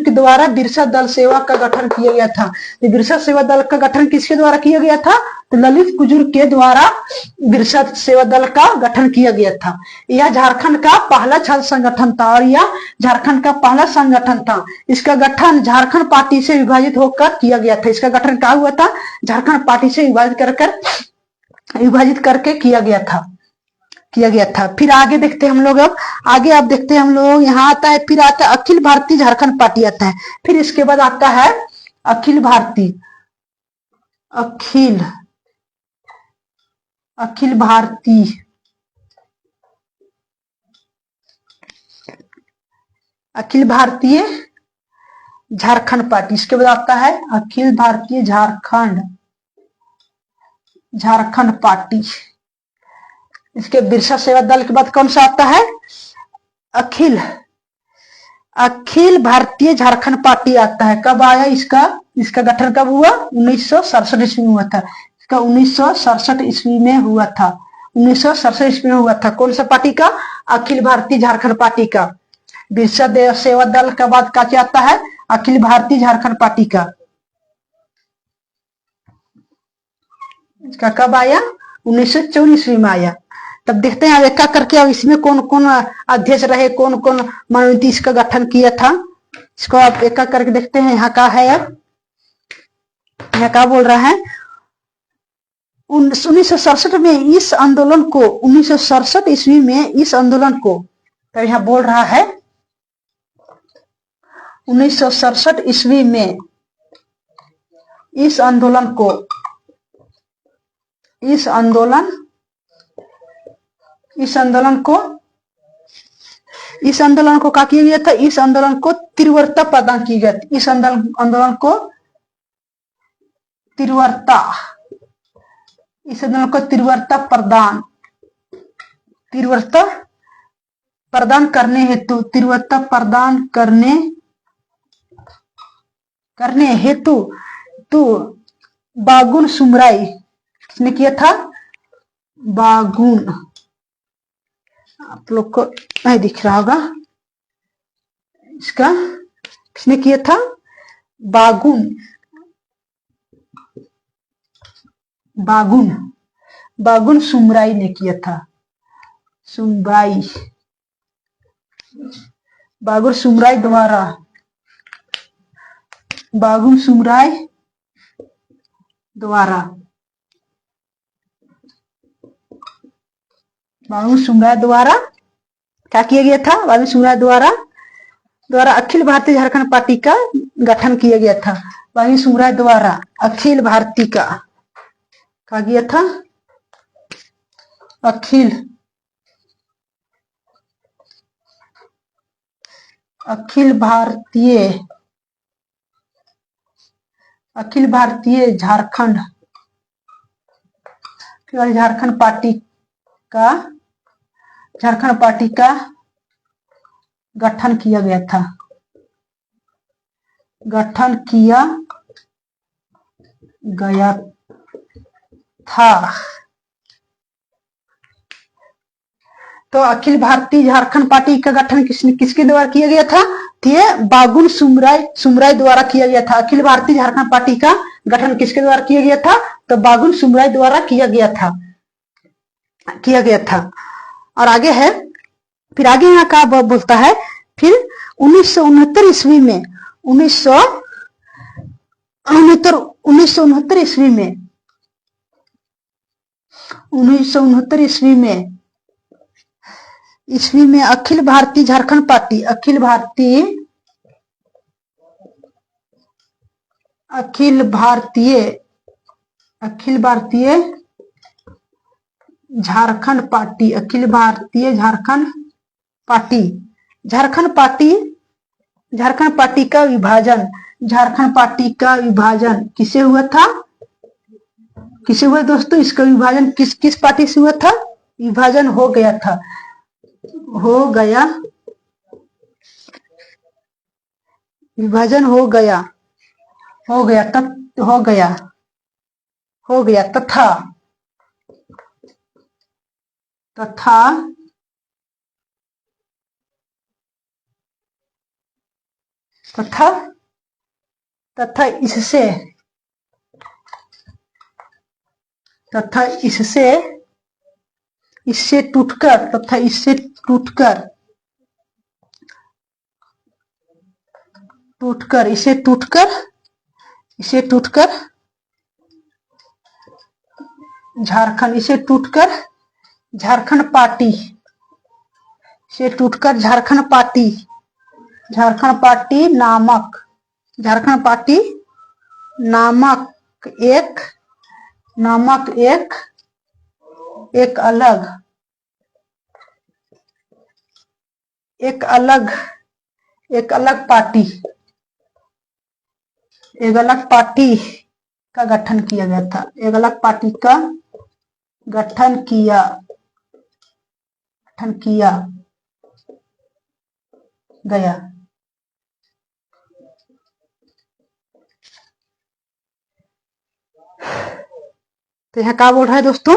के द्वारा बिरसा दल सेवा का गठन किया गया था। तो बिरसा सेवा दल का गठन किसके द्वारा किया गया था, तो ललित कुजूर के द्वारा बिरसा सेवा दल का गठन किया गया था। यह झारखंड का पहला छात्र संगठन था और यह झारखंड का पहला संगठन था। इसका गठन झारखंड पार्टी से विभाजित होकर किया गया था। इसका गठन क्या हुआ था, झारखंड पार्टी से विभाजित करके किया गया था। फिर आगे देखते हैं हम लोग, अब आगे आप देखते हैं हम लोग, यहाँ आता है, फिर आता है अखिल भारतीय झारखंड पार्टी आता है। फिर इसके बाद आता है अखिल भारतीय झारखंड पार्टी। इसके बाद आता है अखिल भारतीय झारखंड पार्टी। इसके बिरसा सेवा दल के बाद कौन सा आता है, अखिल भारतीय झारखंड पार्टी आता है। कब आया इसका गठन कब हुआ, 1967 ईस्वी में हुआ था। इसका 1967 ईस्वी में हुआ था। 1967 ईस्वी में हुआ था। कौन सा पार्टी का, अखिल भारतीय झारखंड पार्टी का। बिरसा सेवा दल के बाद क्या आता है, अखिल भारतीय झारखंड पार्टी का। इसका कब आया, 1954 ईस्वी में आया। तब देखते हैं एक एक करके अब इसमें कौन कौन अध्यक्ष रहे, कौन कौन माननीय इसका गठन किया था। इसको आप एक एक करके देखते हैं। यहाँ का है, अब यहाँ क्या बोल रहा है, 1967 में इस आंदोलन को 1967 ईस्वी में इस आंदोलन को, तो यहाँ बोल रहा है 1967 ईस्वी में इस आंदोलन को क्या किया गया था, इस आंदोलन को तीव्रता प्रदान की गई। इस आंदोलन को तीव्रता प्रदान करने हेतु तो बागुन सुमराई किसने किया था, बागुन, आप लोग को नहीं दिख रहा होगा, इसका किसने किया था, बागुन सुमराई ने किया था। बागुन सुमराई द्वारा क्या किया गया था, बागुन सुमराई द्वारा अखिल भारतीय झारखंड पार्टी का गठन किया गया था। बागुन सुमराई द्वारा अखिल भारतीय का क्या किया था, अखिल भारतीय झारखंड पार्टी का गठन किया गया था। तो अखिल भारतीय झारखंड पार्टी का गठन किसके द्वारा किया गया था, बागुन सुमराई द्वारा किया गया था। अखिल भारतीय झारखंड पार्टी का गठन किसके द्वारा किया गया था, तो बागुन सुमराई द्वारा किया गया था। और आगे है, फिर आगे यहाँ का बोलता है, फिर 1969 ईस्वी में 1969 ईस्वी में Akhil Bharatiya Jharkhand party Akhil Bharatiya Jharkhand party, Akhil Bharatiya Jharkhand party, Jharkhand party का विभाजन, झारखंड पार्टी का विभाजन किसे हुआ था? किसे हुआ दोस्तों? इसका विभाजन किस पार्टी से हुआ था? विभाजन हो गया था, विभाजन हो गया तथा इससे टूटकर झारखंड पार्टी नामक एक अलग पार्टी का गठन किया गया था, एक अलग पार्टी का गठन किया गया। तो यहाँ क्या बोल रहा है दोस्तों?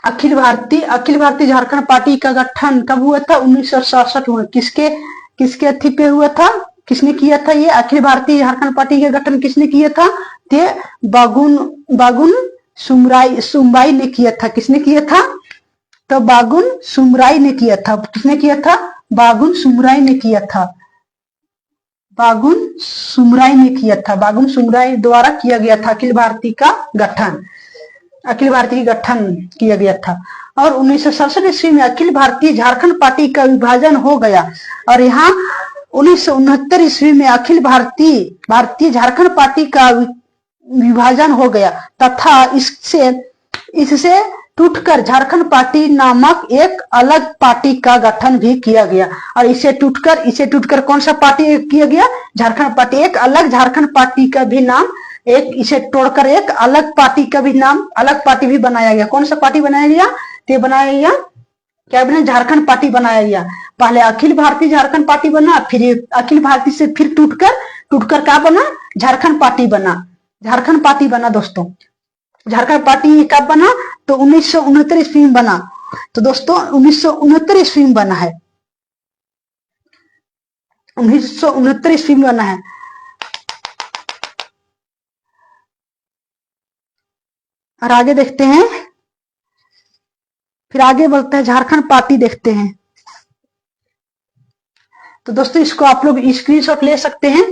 अखिल भारतीय झारखंड पार्टी का गठन कब हुआ था? 1967 में। किसके अथी पे हुआ था? किसने किया था ये अखिल भारतीय झारखंड पार्टी का गठन? किसने किया था? ते बागुन सुमराई ने किया था। किसने किया था? तो बागुन सुमराई ने किया था। किसने किया था? बागुन सुमराई ने किया था। बागुन सुमराई द्वारा किया गया था अखिल भारतीय का गठन किया गया था। और 1967 ईस्वी में अखिल भारतीय झारखंड पार्टी का विभाजन हो गया। और यहाँ 1969 ईस्वी में अखिल भारतीय झारखंड पार्टी का विभाजन हो गया तथा इससे टूटकर झारखंड पार्टी नामक एक अलग पार्टी का गठन भी किया गया। और इसे टूटकर कौन सा पार्टी किया गया? झारखंड पार्टी। एक अलग झारखंड पार्टी का भी नाम, इसे तोड़कर एक अलग पार्टी का भी नाम, अलग पार्टी भी बनाया गया। कौन सा पार्टी बनाया गया? तो बनाया गया क्या बना? झारखंड पार्टी बनाया गया। पहले अखिल भारतीय झारखंड पार्टी बना, फिर अखिल भारतीय से फिर टूटकर क्या बना? झारखंड पार्टी बना दोस्तों। झारखंड पार्टी कब बना? तो 1969 ईस्वी में बना। तो दोस्तों 1969 ईस्वी में बना है, 1969 ईस्वी में बना है। और आगे देखते हैं, फिर आगे बढ़ते हैं, झारखंड पार्टी देखते हैं। तो दोस्तों इसको आप लोग स्क्रीनशॉट ले सकते हैं,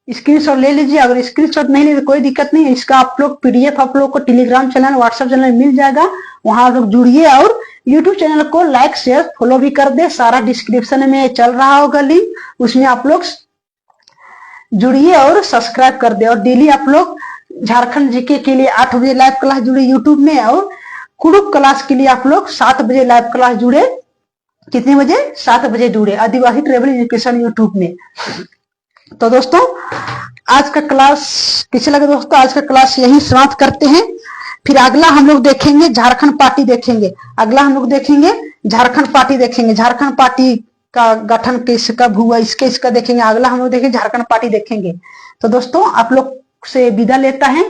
स्क्रीनशॉट ले लीजिए। अगर स्क्रीनशॉट नहीं ले तो कोई दिक्कत नहीं है, इसका आप लोग पीडीएफ आप लोग को टेलीग्राम चैनल, व्हाट्सएप चैनल मिल जाएगा, वहां आप लोग जुड़िए। और यूट्यूब चैनल को लाइक शेयर फॉलो भी कर दे, सारा डिस्क्रिप्शन में चल रहा होगा लिंक, उसमें आप लोग जुड़िए और सब्सक्राइब कर दे। और डेली आप लोग झारखंड जीके के लिए 8 बजे लाइव क्लास जुड़े यूट्यूब में, और कुड़ुक क्लास के लिए आप लोग 7 बजे लाइव क्लास जुड़े। कितने बजे? 7 बजे जुड़े आदिवासी ट्रेवल एजुकेशन यूट्यूब में। तो दोस्तों आज का क्लास कैसे लगा दोस्तों? आज का क्लास यही समाप्त करते हैं। फिर अगला हम लोग देखेंगे झारखंड पार्टी देखेंगे। अगला हम लोग देखेंगे झारखंड पार्टी देखेंगे। झारखंड पार्टी का गठन किस कब हुआ, इसका देखेंगे। अगला हम लोग देखेंगे झारखंड पार्टी देखेंगे। तो दोस्तों आप लोग से विदा लेता है।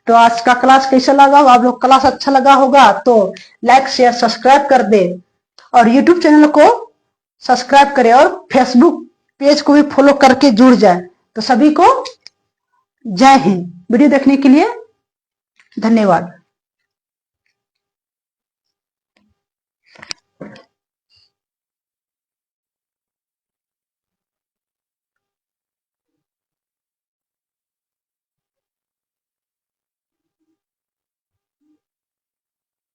तो आज का क्लास कैसा लगा? आप लोग क्लास अच्छा लगा होगा तो लाइक शेयर सब्सक्राइब कर दे, और यूट्यूब चैनल को सब्सक्राइब करें, और फेसबुक पेज को भी फॉलो करके जुड़ जाए। तो सभी को जय हिंद। वीडियो देखने के लिए धन्यवाद।